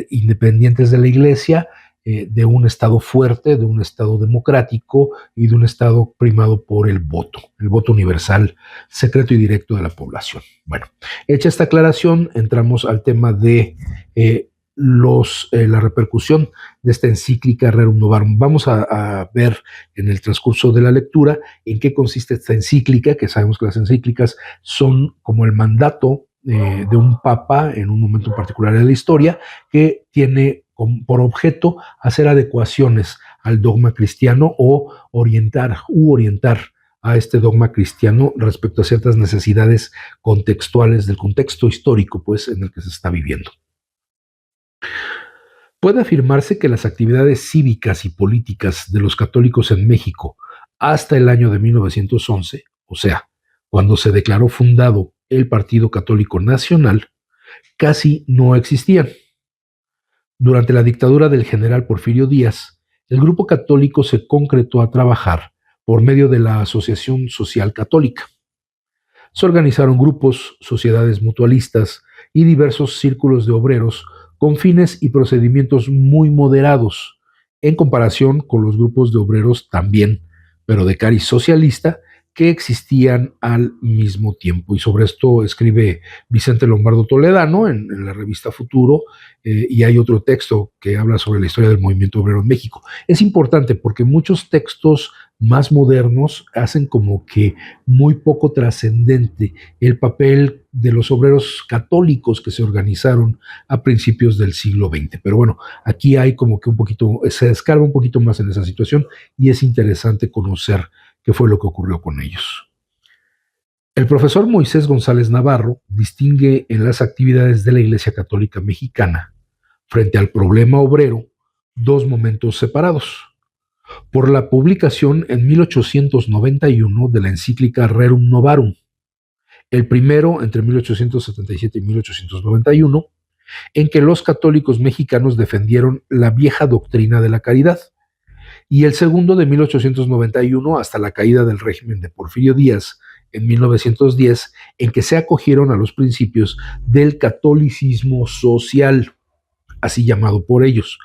[SPEAKER 1] independientes de la Iglesia, de un Estado fuerte, de un Estado democrático y de un Estado primado por el voto universal, secreto y directo de la población. Bueno, hecha esta aclaración, entramos al tema de la repercusión de esta encíclica Rerum Novarum. Vamos a ver en el transcurso de la lectura en qué consiste esta encíclica, que sabemos que las encíclicas son como el mandato de un papa en un momento particular de la historia, que tiene por objeto hacer adecuaciones al dogma cristiano o orientar a este dogma cristiano respecto a ciertas necesidades contextuales del contexto histórico pues, en el que se está viviendo. Puede afirmarse que las actividades cívicas y políticas de los católicos en México hasta el año de 1911, o sea, cuando se declaró fundado el Partido Católico Nacional, casi no existían. Durante la dictadura del general Porfirio Díaz, el grupo católico se concretó a trabajar por medio de la Asociación Social Católica. Se organizaron grupos, sociedades mutualistas y diversos círculos de obreros con fines y procedimientos muy moderados en comparación con los grupos de obreros también, pero de cariz socialista, que existían al mismo tiempo. Y sobre esto escribe Vicente Lombardo Toledano en la revista Futuro, y hay otro texto que habla sobre la historia del movimiento obrero en México. Es importante porque muchos textos más modernos hacen como que muy poco trascendente el papel de los obreros católicos que se organizaron a principios del siglo XX. Pero bueno, aquí hay como que un poquito, se escarba un poquito más en esa situación y es interesante conocer qué fue lo que ocurrió con ellos. El profesor Moisés González Navarro distingue en las actividades de la Iglesia Católica Mexicana, frente al problema obrero, dos momentos separados. Por la publicación en 1891 de la encíclica Rerum Novarum, el primero entre 1877 y 1891, en que los católicos mexicanos defendieron la vieja doctrina de la caridad, y el segundo de 1891 hasta la caída del régimen de Porfirio Díaz en 1910, en que se acogieron a los principios del catolicismo social, así llamado por ellos,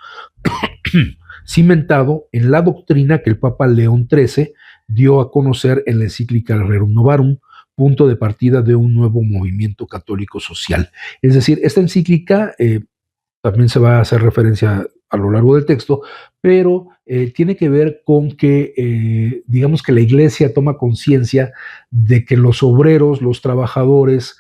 [SPEAKER 1] cimentado en la doctrina que el Papa León XIII dio a conocer en la encíclica Rerum Novarum, punto de partida de un nuevo movimiento católico social. Es decir, esta encíclica también se va a hacer referencia a lo largo del texto, pero tiene que ver con que, digamos que la Iglesia toma conciencia de que los obreros, los trabajadores,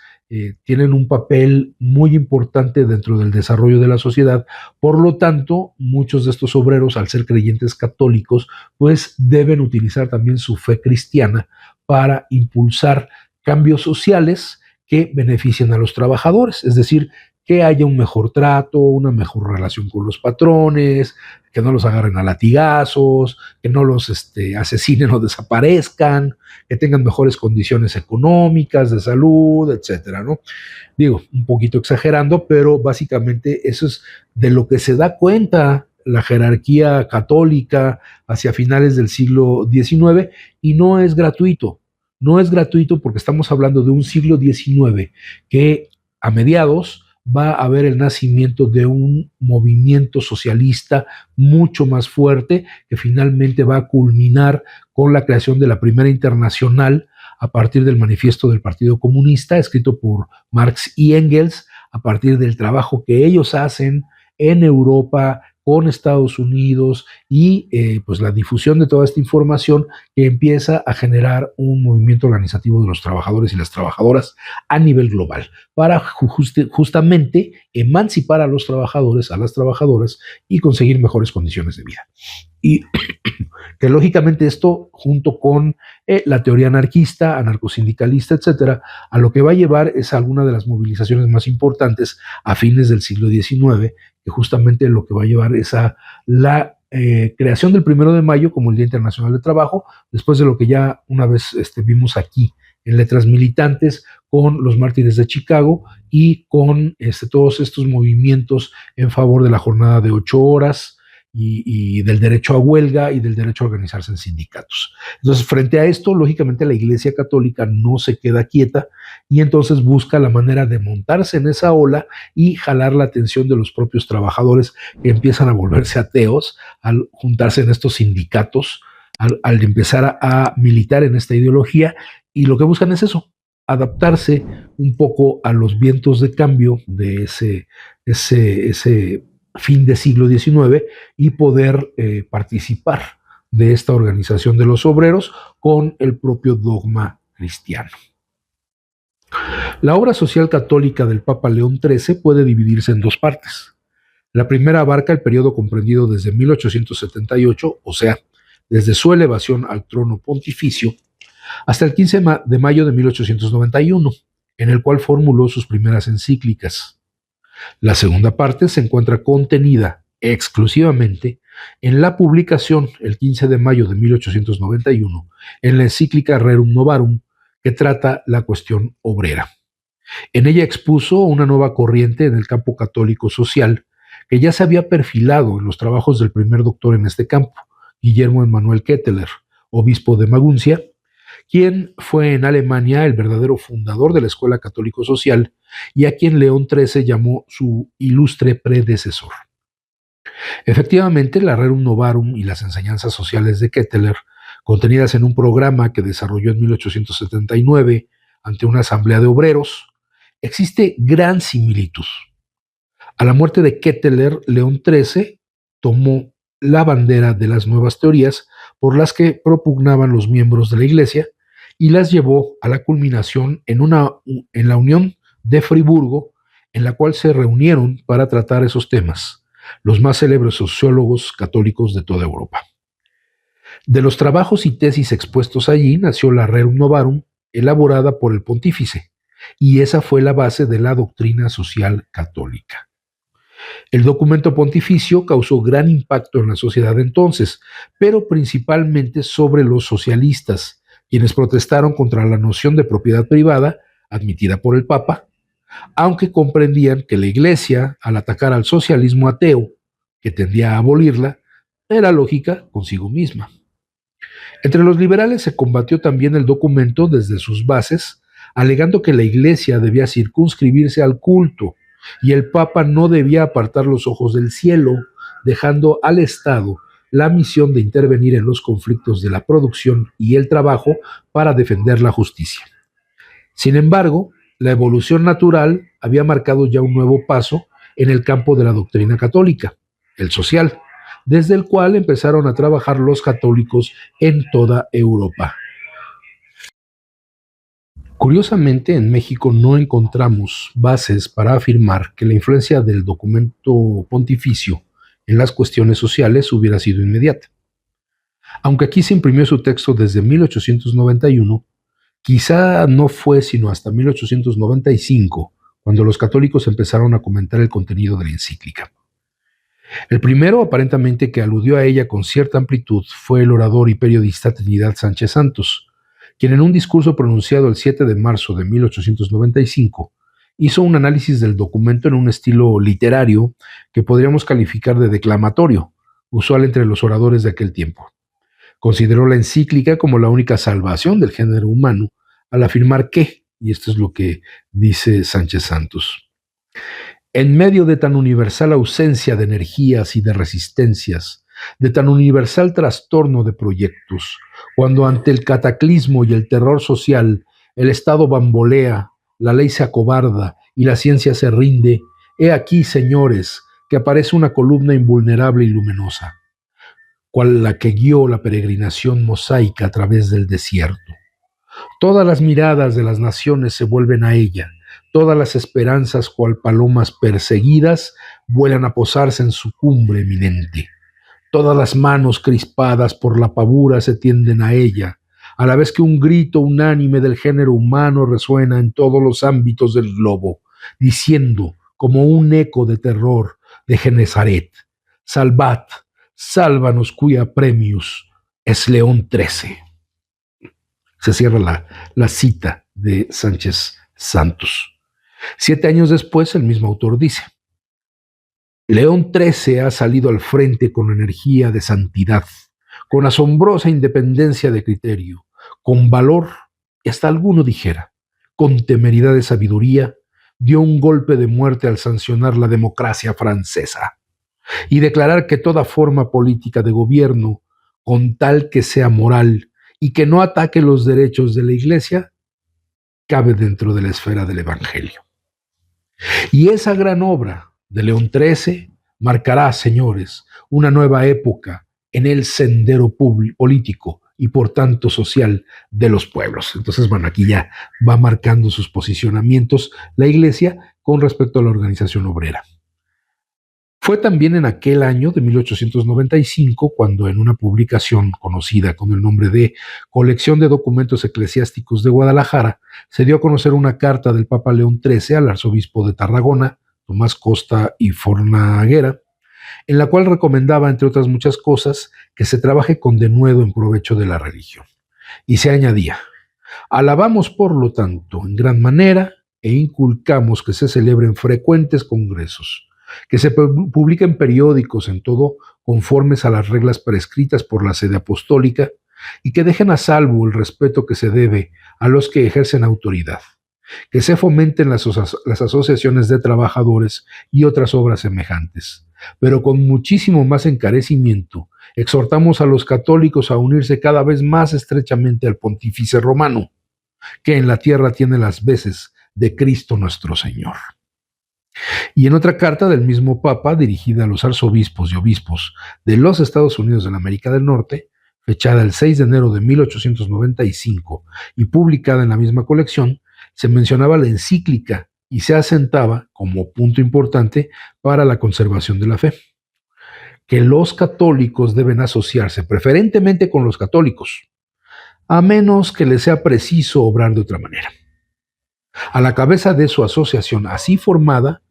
[SPEAKER 1] tienen un papel muy importante dentro del desarrollo de la sociedad. Por lo tanto, muchos de estos obreros, al ser creyentes católicos, pues deben utilizar también su fe cristiana para impulsar cambios sociales que beneficien a los trabajadores, es decir, que haya un mejor trato, una mejor relación con los patrones, que no los agarren a latigazos, que no los asesinen o desaparezcan, que tengan mejores condiciones económicas, de salud, etcétera, ¿no? Digo, un poquito exagerando, pero básicamente eso es de lo que se da cuenta la jerarquía católica hacia finales del siglo XIX, y no es gratuito. No es gratuito porque estamos hablando de un siglo XIX que a mediados va a haber el nacimiento de un movimiento socialista mucho más fuerte, que finalmente va a culminar con la creación de la primera internacional a partir del manifiesto del Partido Comunista, escrito por Marx y Engels, a partir del trabajo que ellos hacen en Europa, con Estados Unidos, y pues la difusión de toda esta información que empieza a generar un movimiento organizativo de los trabajadores y las trabajadoras a nivel global, para justamente emancipar a los trabajadores, a las trabajadoras, y conseguir mejores condiciones de vida. Y que lógicamente esto, junto con la teoría anarquista, anarcosindicalista, etcétera, a lo que va a llevar es a alguna de las movilizaciones más importantes a fines del siglo XIX, que justamente lo que va a llevar es a la creación del 1 de Mayo como el Día Internacional del Trabajo, después de lo que ya una vez vimos aquí en Letras Militantes, con los mártires de Chicago y con todos estos movimientos en favor de la jornada de 8 horas y del derecho a huelga y del derecho a organizarse en sindicatos. Entonces, frente a esto, lógicamente la Iglesia Católica no se queda quieta y entonces busca la manera de montarse en esa ola y jalar la atención de los propios trabajadores que empiezan a volverse ateos al juntarse en estos sindicatos, al empezar a militar en esta ideología, y lo que buscan es eso, adaptarse un poco a los vientos de cambio de ese fin de siglo XIX y poder participar de esta organización de los obreros con el propio dogma cristiano. La obra social católica del Papa León XIII puede dividirse en dos partes. La primera abarca el periodo comprendido desde 1878, o sea, desde su elevación al trono pontificio, hasta el 15 de mayo de 1891, en el cual formuló sus primeras encíclicas. La segunda parte se encuentra contenida exclusivamente en la publicación, el 15 de mayo de 1891, en la encíclica Rerum Novarum, que trata la cuestión obrera. En ella expuso una nueva corriente en el campo católico social que ya se había perfilado en los trabajos del primer doctor en este campo, Guillermo Emanuel Ketteler, obispo de Maguncia, quien fue en Alemania el verdadero fundador de la Escuela Católico Social y a quien León XIII llamó su ilustre predecesor. Efectivamente, la Rerum Novarum y las enseñanzas sociales de Ketteler, contenidas en un programa que desarrolló en 1879 ante una asamblea de obreros, existe gran similitud. A la muerte de Ketteler, León XIII tomó la bandera de las nuevas teorías por las que propugnaban los miembros de la Iglesia y las llevó a la culminación en la Unión de Friburgo, en la cual se reunieron para tratar esos temas los más célebres sociólogos católicos de toda Europa. De los trabajos y tesis expuestos allí nació la Rerum Novarum, elaborada por el pontífice, y esa fue la base de la doctrina social católica. El documento pontificio causó gran impacto en la sociedad de entonces, pero principalmente sobre los socialistas, quienes protestaron contra la noción de propiedad privada admitida por el Papa, aunque comprendían que la Iglesia, al atacar al socialismo ateo, que tendía a abolirla, era lógica consigo misma. Entre los liberales se combatió también el documento desde sus bases, alegando que la Iglesia debía circunscribirse al culto y el Papa no debía apartar los ojos del cielo, dejando al Estado la misión de intervenir en los conflictos de la producción y el trabajo para defender la justicia. Sin embargo, la evolución natural había marcado ya un nuevo paso en el campo de la doctrina católica, el social, desde el cual empezaron a trabajar los católicos en toda Europa. Curiosamente, en México no encontramos bases para afirmar que la influencia del documento pontificio en las cuestiones sociales hubiera sido inmediata. Aunque aquí se imprimió su texto desde 1891, quizá no fue sino hasta 1895 cuando los católicos empezaron a comentar el contenido de la encíclica. El primero, aparentemente, que aludió a ella con cierta amplitud fue el orador y periodista Trinidad Sánchez Santos, quien en un discurso pronunciado el 7 de marzo de 1895 hizo un análisis del documento en un estilo literario que podríamos calificar de declamatorio, usual entre los oradores de aquel tiempo. Consideró la encíclica como la única salvación del género humano al afirmar que, y esto es lo que dice Sánchez Santos, en medio de tan universal ausencia de energías y de resistencias, de tan universal trastorno de proyectos, cuando ante el cataclismo y el terror social el Estado bambolea, la ley se acobarda y la ciencia se rinde, he aquí, señores, que aparece una columna invulnerable y luminosa, cual la que guió la peregrinación mosaica a través del desierto. Todas las miradas de las naciones se vuelven a ella, todas las esperanzas, cual palomas perseguidas, vuelan a posarse en su cumbre eminente. Todas las manos crispadas por la pavura se tienden a ella, a la vez que un grito unánime del género humano resuena en todos los ámbitos del globo, diciendo, como un eco de terror de Genezaret, salvad, sálvanos cuya premius es León XIII. Se cierra la cita de Sánchez Santos. 7 años después, el mismo autor dice: León XIII ha salido al frente con energía de santidad, con asombrosa independencia de criterio, con valor y hasta alguno dijera, con temeridad de sabiduría, dio un golpe de muerte al sancionar la democracia francesa y declarar que toda forma política de gobierno, con tal que sea moral y que no ataque los derechos de la Iglesia, cabe dentro de la esfera del Evangelio. Y esa gran obra de León XIII marcará, señores, una nueva época en el sendero político y por tanto social de los pueblos. Entonces, bueno, aquí ya va marcando sus posicionamientos la Iglesia con respecto a la organización obrera. Fue también en aquel año de 1895 cuando en una publicación conocida con el nombre de Colección de Documentos Eclesiásticos de Guadalajara se dio a conocer una carta del Papa León XIII al arzobispo de Tarragona, Tomás Costa y Fornaguera, en la cual recomendaba, entre otras muchas cosas, que se trabaje con denuedo en provecho de la religión. Y se añadía: alabamos, por lo tanto, en gran manera e inculcamos que se celebren frecuentes congresos, que se publiquen periódicos en todo conformes a las reglas prescritas por la sede apostólica y que dejen a salvo el respeto que se debe a los que ejercen autoridad, que se fomenten las asociaciones de trabajadores y otras obras semejantes, pero con muchísimo más encarecimiento exhortamos a los católicos a unirse cada vez más estrechamente al pontífice romano, que en la tierra tiene las veces de Cristo nuestro Señor. Y en otra carta del mismo Papa, dirigida a los arzobispos y obispos de los Estados Unidos de la América del Norte, fechada el 6 de enero de 1895 y publicada en la misma colección, se mencionaba la encíclica y se asentaba como punto importante para la conservación de la fe, que los católicos deben asociarse preferentemente con los católicos, a menos que les sea preciso obrar de otra manera. A la cabeza de su asociación así formada,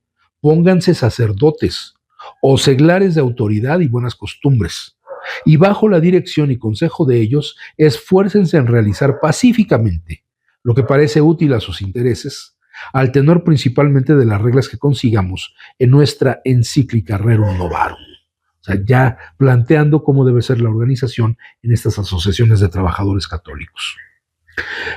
[SPEAKER 1] pónganse sacerdotes o seglares de autoridad y buenas costumbres, y bajo la dirección y consejo de ellos, esfuércense en realizar pacíficamente lo que parece útil a sus intereses, al tenor principalmente de las reglas que consigamos en nuestra encíclica Rerum Novarum. O sea, ya planteando cómo debe ser la organización en estas asociaciones de trabajadores católicos.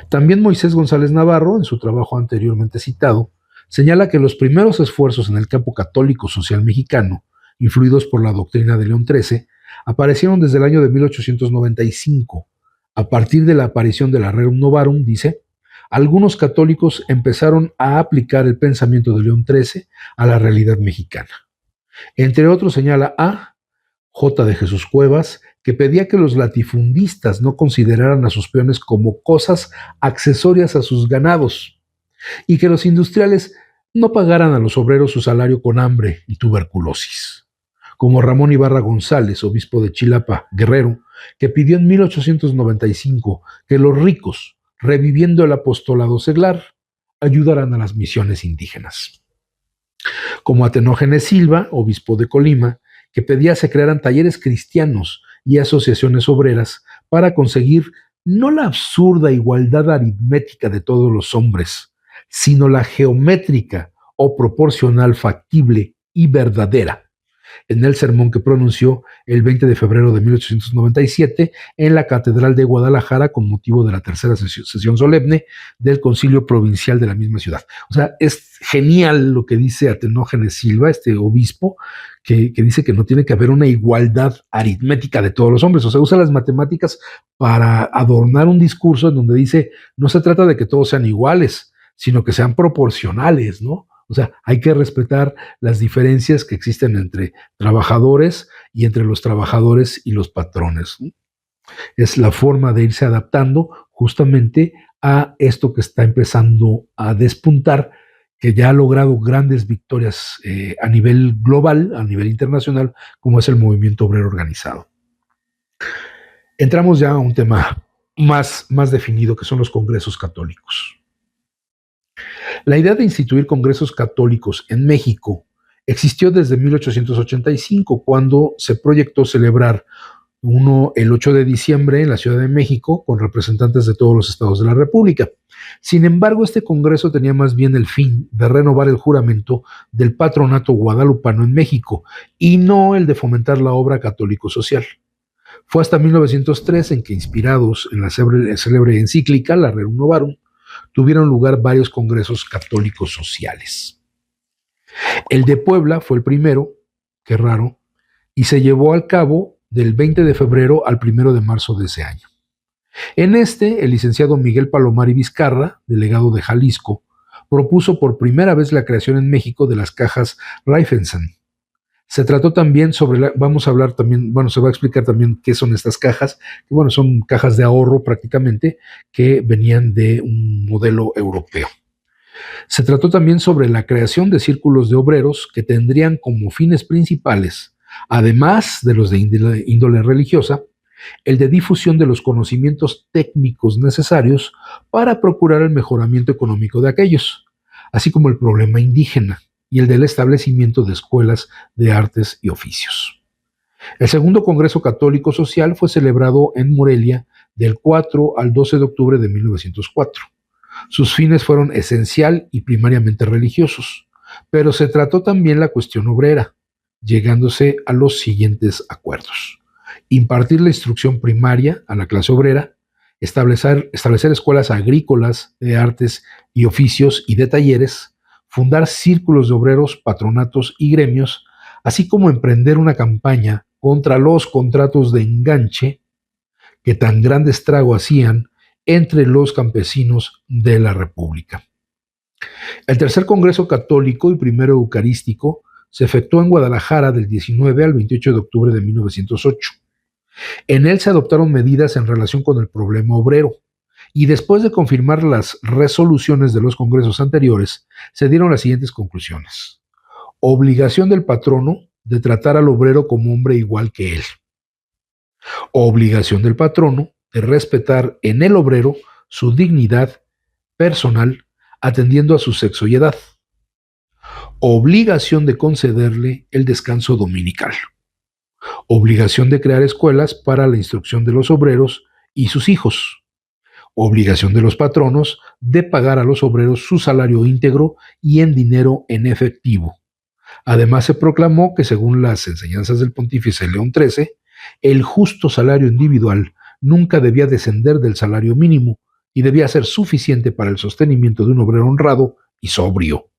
[SPEAKER 1] También Moisés González Navarro, en su trabajo anteriormente citado, señala que los primeros esfuerzos en el campo católico social mexicano, influidos por la doctrina de León XIII, aparecieron desde el año de 1895. A partir de la aparición de la Rerum Novarum, dice, algunos católicos empezaron a aplicar el pensamiento de León XIII a la realidad mexicana. Entre otros señala a J. de Jesús Cuevas, que pedía que los latifundistas no consideraran a sus peones como cosas accesorias a sus ganados y que los industriales no pagaran a los obreros su salario con hambre y tuberculosis. Como Ramón Ibarra González, obispo de Chilapa, Guerrero, que pidió en 1895 que los ricos, reviviendo el apostolado seglar, ayudaran a las misiones indígenas. Como Atenógenes Silva, obispo de Colima, que pedía se crearan talleres cristianos y asociaciones obreras para conseguir no la absurda igualdad aritmética de todos los hombres, sino la geométrica o proporcional factible y verdadera, en el sermón que pronunció el 20 de febrero de 1897 en la Catedral de Guadalajara con motivo de la tercera sesión solemne del Concilio Provincial de la misma ciudad. O sea, es genial lo que dice Atenógenes Silva, este obispo, que dice que no tiene que haber una igualdad aritmética de todos los hombres. O sea, usa las matemáticas para adornar un discurso en donde dice, no se trata de que todos sean iguales, sino que sean proporcionales, ¿no? O sea, hay que respetar las diferencias que existen entre trabajadores y entre los trabajadores y los patrones, ¿no? Es la forma de irse adaptando justamente a esto que está empezando a despuntar, que ya ha logrado grandes victorias a nivel global, a nivel internacional, como es el movimiento obrero organizado. Entramos ya a un tema más definido, que son los congresos católicos. La idea de instituir congresos católicos en México Existió desde 1885, cuando se proyectó celebrar uno el 8 de diciembre en la Ciudad de México con representantes de todos los estados de la República. Sin embargo, este congreso tenía más bien el fin de renovar el juramento del patronato guadalupano en México y no el de fomentar la obra católico-social. Fue hasta 1903 en que, inspirados en la célebre encíclica, la Rerum Novarum, tuvieron lugar varios congresos católicos sociales. El de Puebla fue el primero, qué raro, y se llevó a cabo del 20 de febrero al 1 de marzo de ese año. En este, el licenciado Miguel Palomar y Vizcarra, delegado de Jalisco, propuso por primera vez la creación en México de las cajas Raiffeisen. Se trató también sobre, vamos a hablar también, bueno, se va a explicar también qué son estas cajas, que bueno, son cajas de ahorro prácticamente, que venían de un modelo europeo. Se trató también sobre la creación de círculos de obreros que tendrían como fines principales, además de los de índole religiosa, el de difusión de los conocimientos técnicos necesarios para procurar el mejoramiento económico de aquellos, así como el problema indígena y el del establecimiento de escuelas de artes y oficios. El segundo Congreso Católico Social fue celebrado en Morelia del 4 al 12 de octubre de 1904. Sus fines fueron esencial y primariamente religiosos, pero se trató también la cuestión obrera, llegándose a los siguientes acuerdos: impartir la instrucción primaria a la clase obrera, establecer escuelas agrícolas de artes y oficios y de talleres, fundar círculos de obreros, patronatos y gremios, así como emprender una campaña contra los contratos de enganche que tan grande estrago hacían entre los campesinos de la República. El tercer Congreso Católico y primero Eucarístico se efectuó en Guadalajara del 19 al 28 de octubre de 1908. En él se adoptaron medidas en relación con el problema obrero, y después de confirmar las resoluciones de los congresos anteriores, se dieron las siguientes conclusiones: obligación del patrono de tratar al obrero como hombre igual que él; obligación del patrono de respetar en el obrero su dignidad personal, atendiendo a su sexo y edad; obligación de concederle el descanso dominical; obligación de crear escuelas para la instrucción de los obreros y sus hijos; obligación de los patronos de pagar a los obreros su salario íntegro y en dinero en efectivo. Además, se proclamó que, según las enseñanzas del pontífice León XIII, el justo salario individual nunca debía descender del salario mínimo y debía ser suficiente para el sostenimiento de un obrero honrado y sobrio;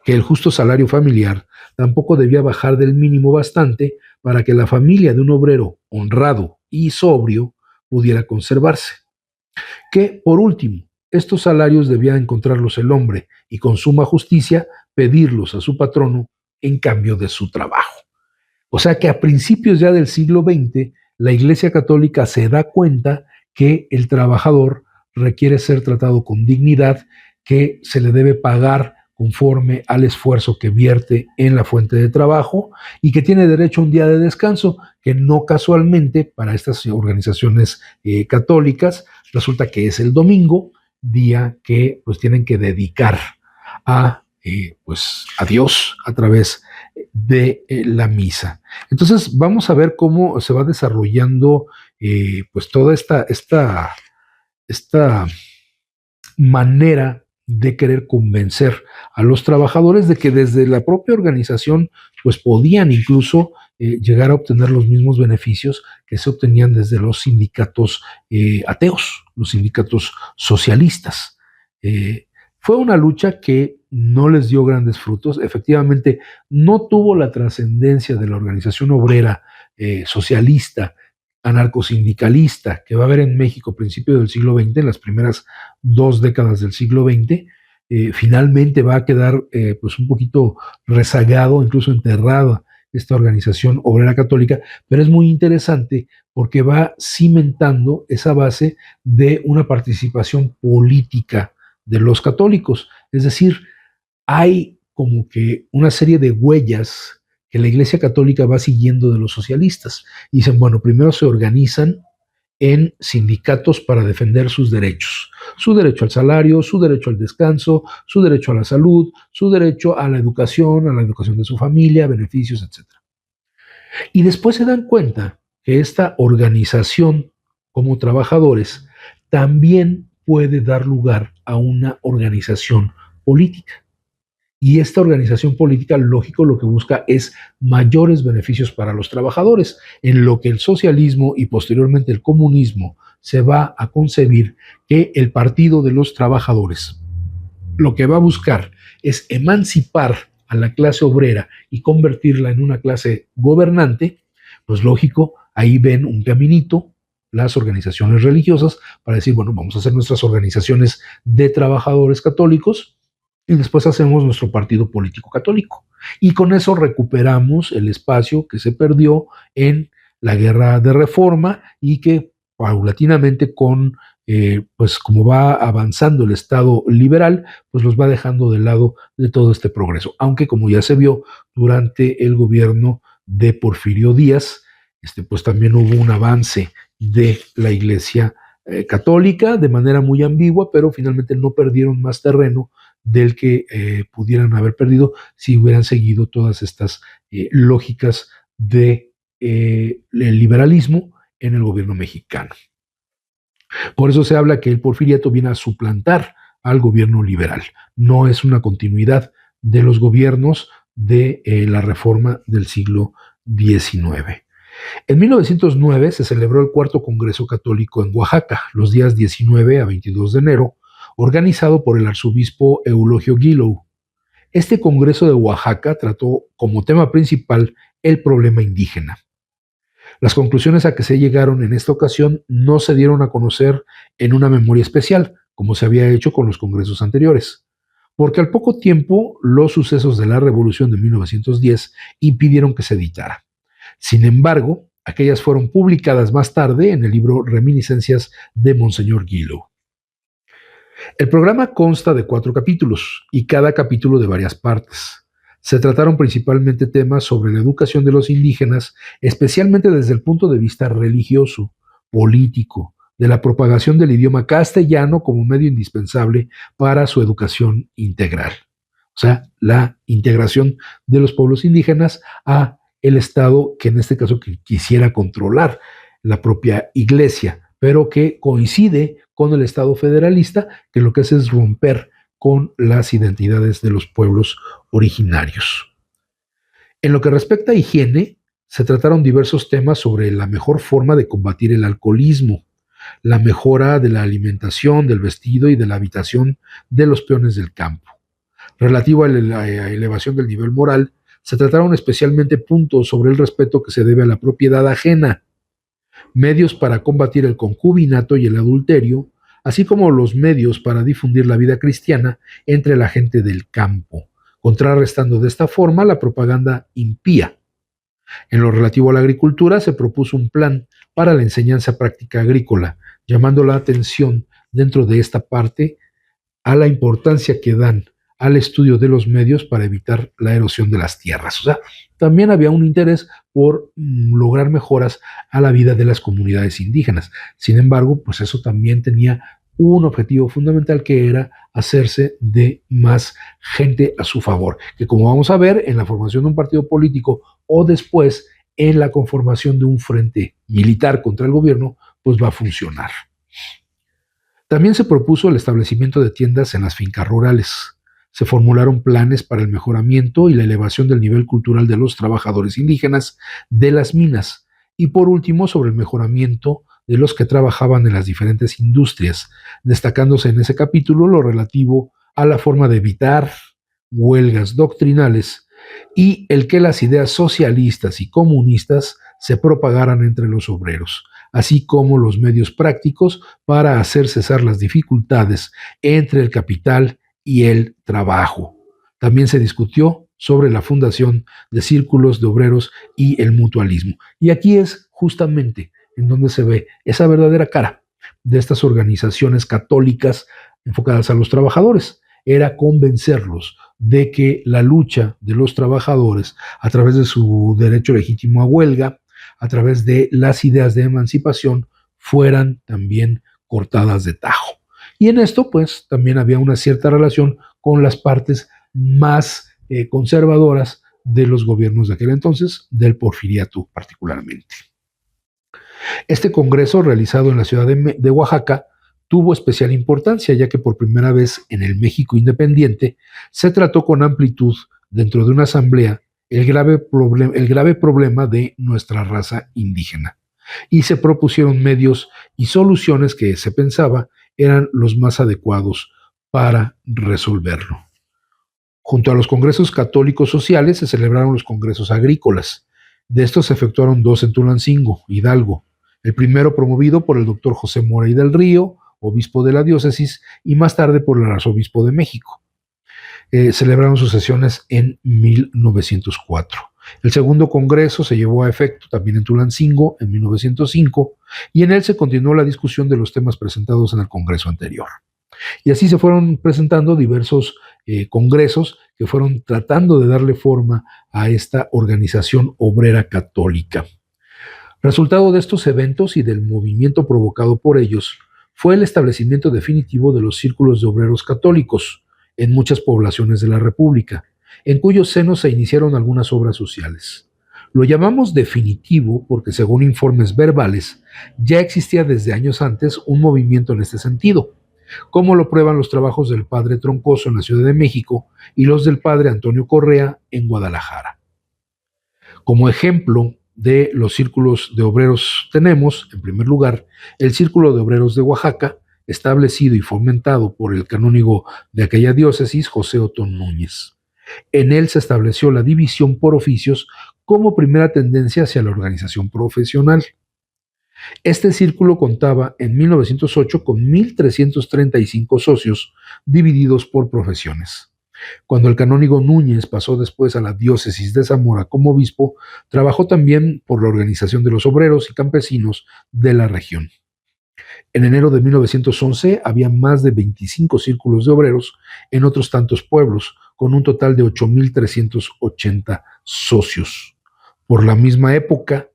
[SPEAKER 1] que el justo salario familiar tampoco debía bajar del mínimo bastante para que la familia de un obrero honrado y sobrio pudiera conservarse; que, por último, estos salarios debía encontrarlos el hombre y con suma justicia pedirlos a su patrono en cambio de su trabajo. O sea que a principios ya del siglo XX, la Iglesia Católica se da cuenta que el trabajador requiere ser tratado con dignidad, que se le debe pagar conforme al esfuerzo que vierte en la fuente de trabajo y que tiene derecho a un día de descanso, que no casualmente para estas organizaciones católicas resulta que es el domingo, día que pues tienen que dedicar a pues a Dios a través de la misa. Entonces vamos a ver cómo se va desarrollando pues toda esta manera de querer convencer a los trabajadores de que desde la propia organización pues podían incluso llegar a obtener los mismos beneficios que se obtenían desde los sindicatos ateos, los sindicatos socialistas. Fue una lucha que no les dio grandes frutos. Efectivamente, no tuvo la trascendencia de la organización obrera socialista, anarcosindicalista, que va a haber en México a principios del siglo XX, en las primeras 2 décadas del siglo XX. Finalmente va a quedar pues un poquito rezagado, incluso enterrada esta organización obrera católica, pero es muy interesante porque va cimentando esa base de una participación política de los católicos. Es decir, hay como que una serie de huellas que la Iglesia Católica va siguiendo de los socialistas. Y dicen, bueno, primero se organizan en sindicatos para defender sus derechos. Su derecho al salario, su derecho al descanso, su derecho a la salud, su derecho a la educación de su familia, beneficios, etc. Y después se dan cuenta que esta organización como trabajadores también puede dar lugar a una organización política. Y esta organización política, lógico, lo que busca es mayores beneficios para los trabajadores, en lo que el socialismo y posteriormente el comunismo se va a concebir que el Partido de los Trabajadores lo que va a buscar es emancipar a la clase obrera y convertirla en una clase gobernante. Pues lógico, ahí ven un caminito las organizaciones religiosas para decir, bueno, vamos a hacer nuestras organizaciones de trabajadores católicos y después hacemos nuestro partido político católico. Y con eso recuperamos el espacio que se perdió en la guerra de reforma y que paulatinamente pues como va avanzando el Estado liberal, pues los va dejando de lado de todo este progreso. Aunque como ya se vio durante el gobierno de Porfirio Díaz, pues también hubo un avance de la Iglesia católica de manera muy ambigua, pero finalmente no perdieron más terreno del que pudieran haber perdido si hubieran seguido todas estas lógicas de el liberalismo en el gobierno mexicano. Por eso se habla que el porfiriato viene a suplantar al gobierno liberal. No es una continuidad de los gobiernos de la reforma del siglo XIX. En 1909 se celebró el Cuarto Congreso Católico en Oaxaca, los días 19 a 22 de enero, organizado por el arzobispo Eulogio Guilou. Este Congreso de Oaxaca trató como tema principal el problema indígena. Las conclusiones a que se llegaron en esta ocasión no se dieron a conocer en una memoria especial, como se había hecho con los congresos anteriores, porque al poco tiempo los sucesos de la Revolución de 1910 impidieron que se editara. Sin embargo, aquellas fueron publicadas más tarde en el libro Reminiscencias de Monseñor Guilou. El programa consta de 4 capítulos y cada capítulo de varias partes. Se trataron principalmente temas sobre la educación de los indígenas, especialmente desde el punto de vista religioso, político, de la propagación del idioma castellano como medio indispensable para su educación integral. O sea, la integración de los pueblos indígenas a el Estado que en este caso quisiera controlar la propia Iglesia, pero que coincide con el Estado federalista, que lo que hace es romper con las identidades de los pueblos originarios. En lo que respecta a higiene, se trataron diversos temas sobre la mejor forma de combatir el alcoholismo, la mejora de la alimentación, del vestido y de la habitación de los peones del campo. Relativo a la elevación del nivel moral, se trataron especialmente puntos sobre el respeto que se debe a la propiedad ajena, medios para combatir el concubinato y el adulterio, así como los medios para difundir la vida cristiana entre la gente del campo, contrarrestando de esta forma la propaganda impía. En lo relativo a la agricultura, se propuso un plan para la enseñanza práctica agrícola, llamando la atención dentro de esta parte a la importancia que dan al estudio de los medios para evitar la erosión de las tierras. O sea, también había un interés por lograr mejoras a la vida de las comunidades indígenas. Sin embargo, pues eso también tenía un objetivo fundamental, que era hacerse de más gente a su favor, que como vamos a ver en la formación de un partido político o después en la conformación de un frente militar contra el gobierno, pues va a funcionar. También se propuso el establecimiento de tiendas en las fincas rurales. Se formularon planes para el mejoramiento y la elevación del nivel cultural de los trabajadores indígenas de las minas. Y por último, sobre el mejoramiento de los que trabajaban en las diferentes industrias, destacándose en ese capítulo lo relativo a la forma de evitar huelgas doctrinales y el que las ideas socialistas y comunistas se propagaran entre los obreros, así como los medios prácticos para hacer cesar las dificultades entre el capital y el trabajo. También se discutió sobre la fundación de círculos de obreros y el mutualismo. Y aquí es justamente en donde se ve esa verdadera cara de estas organizaciones católicas enfocadas a los trabajadores. Era convencerlos de que la lucha de los trabajadores, a través de su derecho legítimo a huelga, a través de las ideas de emancipación, fueran también cortadas de tajo. Y en esto, pues, también había una cierta relación con las partes más conservadoras de los gobiernos de aquel entonces, del Porfiriato particularmente. Este congreso, realizado en la ciudad de Oaxaca, tuvo especial importancia, ya que por primera vez en el México independiente se trató con amplitud dentro de una asamblea el grave problema de nuestra raza indígena, y se propusieron medios y soluciones que se pensaba eran los más adecuados para resolverlo. Junto a los congresos católicos sociales se celebraron los congresos agrícolas. De estos se efectuaron dos en Tulancingo, Hidalgo. El primero promovido por el doctor José Mora y del Río, obispo de la diócesis, y más tarde por el arzobispo de México. Celebraron sus sesiones en 1904. El segundo congreso se llevó a efecto también en Tulancingo en 1905 y en él se continuó la discusión de los temas presentados en el congreso anterior. Y así se fueron presentando diversos congresos que fueron tratando de darle forma a esta organización obrera católica. Resultado de estos eventos y del movimiento provocado por ellos fue el establecimiento definitivo de los círculos de obreros católicos en muchas poblaciones de la República, en cuyo seno se iniciaron algunas obras sociales. Lo llamamos definitivo porque, según informes verbales, ya existía desde años antes un movimiento en este sentido, como lo prueban los trabajos del padre Troncoso en la Ciudad de México y los del padre Antonio Correa en Guadalajara. Como ejemplo de los círculos de obreros tenemos, en primer lugar, el Círculo de Obreros de Oaxaca, establecido y fomentado por el canónigo de aquella diócesis, José Otón Núñez. En él se estableció la división por oficios como primera tendencia hacia la organización profesional. Este círculo contaba en 1908 con 1,335 socios divididos por profesiones. Cuando el canónigo Núñez pasó después a la diócesis de Zamora como obispo, trabajó también por la organización de los obreros y campesinos de la región. En enero de 1911 había más de 25 círculos de obreros en otros tantos pueblos, con un total de 8,380 socios. Por la misma época,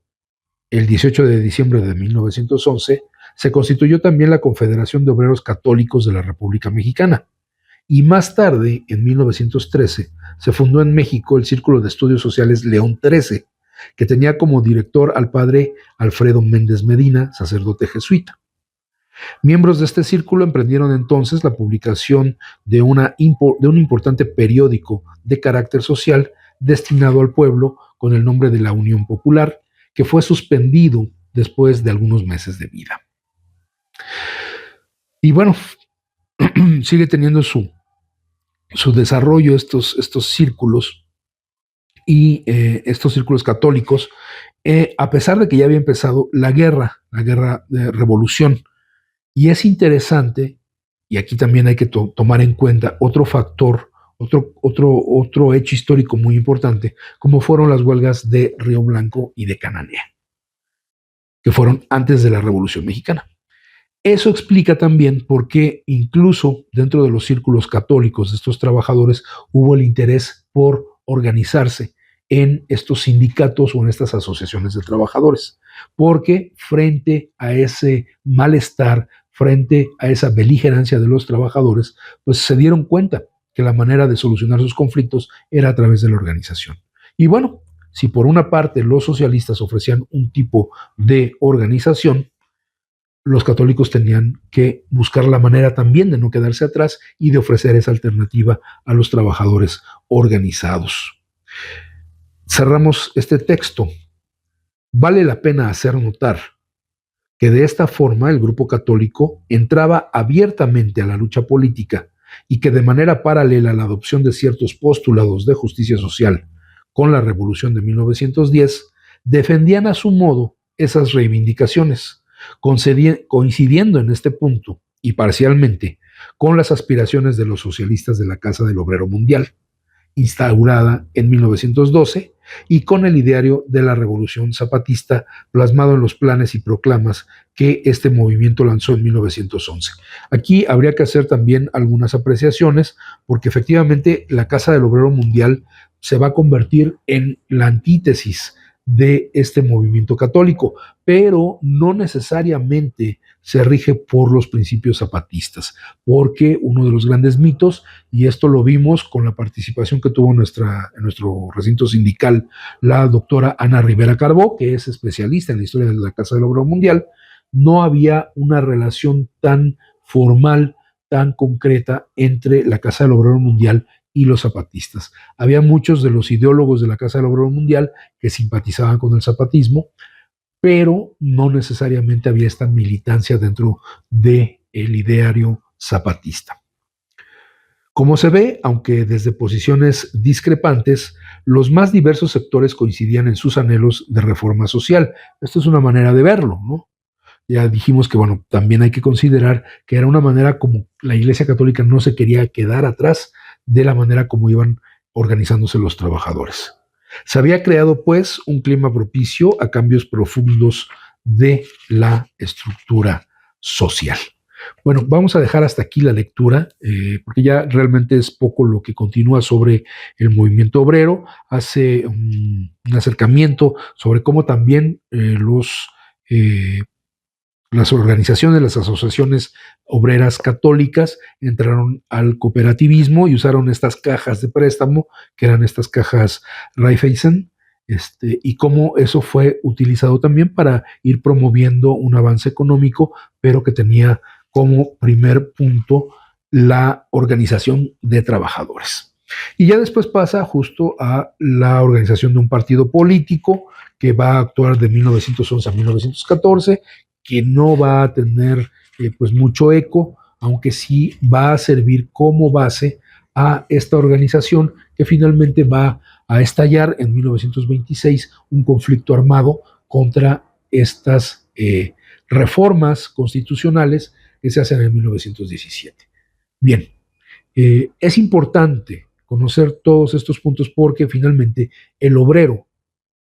[SPEAKER 1] el 18 de diciembre de 1911, se constituyó también la Confederación de Obreros Católicos de la República Mexicana. Y más tarde, en 1913, se fundó en México el Círculo de Estudios Sociales León XIII, que tenía como director al padre Alfredo Méndez Medina, sacerdote jesuita. Miembros de este círculo emprendieron entonces la publicación de un importante periódico de carácter social destinado al pueblo con el nombre de la Unión Popular, que fue suspendido después de algunos meses de vida. Y bueno, sigue teniendo su desarrollo estos círculos y estos círculos católicos, a pesar de que ya había empezado la guerra de revolución. Y es interesante, y aquí también hay que tomar en cuenta otro factor, otro hecho histórico muy importante, como fueron las huelgas de Río Blanco y de Cananea, que fueron antes de la Revolución Mexicana. Eso explica también por qué incluso dentro de los círculos católicos de estos trabajadores hubo el interés por organizarse en estos sindicatos o en estas asociaciones de trabajadores, porque frente a ese malestar, frente a esa beligerancia de los trabajadores, pues se dieron cuenta que la manera de solucionar sus conflictos era a través de la organización. Y bueno, si por una parte los socialistas ofrecían un tipo de organización, los católicos tenían que buscar la manera también de no quedarse atrás y de ofrecer esa alternativa a los trabajadores organizados. Cerramos este texto. Vale la pena hacer notar que de esta forma el grupo católico entraba abiertamente a la lucha política y que de manera paralela a la adopción de ciertos postulados de justicia social con la Revolución de 1910, defendían a su modo esas reivindicaciones, coincidiendo en este punto y parcialmente con las aspiraciones de los socialistas de la Casa del Obrero Mundial, instaurada en 1912, y con el ideario de la Revolución Zapatista plasmado en los planes y proclamas que este movimiento lanzó en 1911. Aquí habría que hacer también algunas apreciaciones, porque efectivamente la Casa del Obrero Mundial se va a convertir en la antítesis de este movimiento católico, pero no necesariamente se rige por los principios zapatistas, porque uno de los grandes mitos, y esto lo vimos con la participación que tuvo en nuestro recinto sindical la doctora Ana Rivera Carbó, que es especialista en la historia de la Casa del Obrero Mundial, no había una relación tan formal, tan concreta entre la Casa del Obrero Mundial y los zapatistas. Había muchos de los ideólogos de la Casa del Obrero Mundial que simpatizaban con el zapatismo, pero no necesariamente había esta militancia dentro del ideario zapatista. Como se ve, aunque desde posiciones discrepantes, los más diversos sectores coincidían en sus anhelos de reforma social. Esto es una manera de verlo, ¿no? Ya dijimos que, bueno, también hay que considerar que era una manera como la Iglesia Católica no se quería quedar atrás de la manera como iban organizándose los trabajadores. Se había creado, pues, un clima propicio a cambios profundos de la estructura social. Bueno, vamos a dejar hasta aquí la lectura, porque ya realmente es poco lo que continúa sobre el movimiento obrero. Hace un acercamiento sobre cómo también las organizaciones, las asociaciones obreras católicas entraron al cooperativismo y usaron estas cajas de préstamo, que eran estas cajas Raiffeisen, y cómo eso fue utilizado también para ir promoviendo un avance económico, pero que tenía como primer punto la organización de trabajadores. Y ya después pasa justo a la organización de un partido político que va a actuar de 1911 a 1914, que no va a tener pues mucho eco, aunque sí va a servir como base a esta organización que finalmente va a estallar en 1926 un conflicto armado contra estas reformas constitucionales que se hacen en 1917. Bien, es importante conocer todos estos puntos porque finalmente el obrero,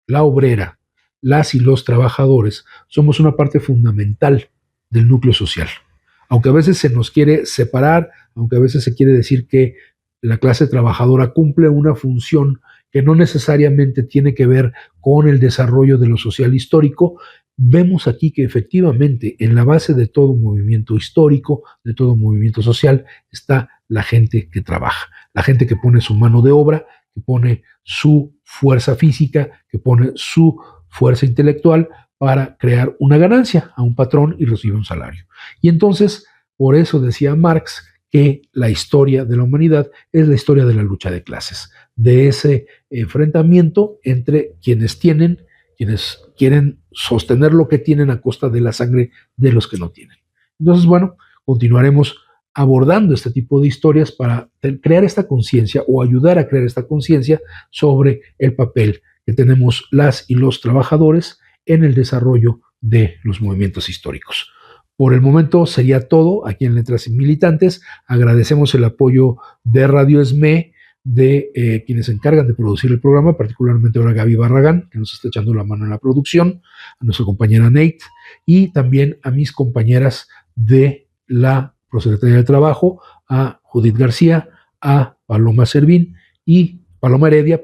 [SPEAKER 1] la obrera, las y los trabajadores somos una parte fundamental del núcleo social. Aunque a veces se nos quiere separar, aunque a veces se quiere decir que la clase trabajadora cumple una función que no necesariamente tiene que ver con el desarrollo de lo social histórico, vemos aquí que efectivamente en la base de todo movimiento histórico, de todo movimiento social, está la gente que trabaja, la gente que pone su mano de obra, que pone su fuerza física, que pone su fuerza intelectual para crear una ganancia a un patrón y recibir un salario. Y entonces, por eso decía Marx que la historia de la humanidad es la historia de la lucha de clases, de ese enfrentamiento entre quienes quieren sostener lo que tienen a costa de la sangre de los que no tienen. Entonces, bueno, continuaremos abordando este tipo de historias para crear esta conciencia o ayudar a crear esta conciencia sobre el papel que tenemos las y los trabajadores en el desarrollo de los movimientos históricos. Por el momento sería todo aquí en Letras Militantes. Agradecemos el apoyo de Radio ESME, de quienes se encargan de producir el programa, particularmente ahora Gaby Barragán, que nos está echando la mano en la producción, a nuestra compañera Nate, y también a mis compañeras de la Prosecretaría del Trabajo, a Judith García, a Paloma Heredia,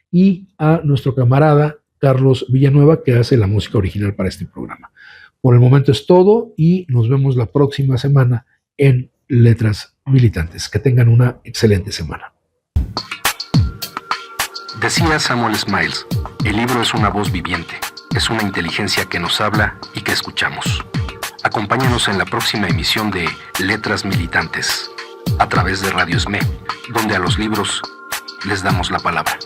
[SPEAKER 1] y a nuestro camarada Carlos Villanueva, que hace la música original para este programa. Por el momento es todo y nos vemos la próxima semana en Letras Militantes. Que tengan una excelente semana.
[SPEAKER 2] Decía Samuel Smiles, el libro es una voz viviente, es una inteligencia que nos habla y que escuchamos. Acompáñanos en la próxima emisión de Letras Militantes, a través de Radio ESME, donde a los libros les damos la palabra.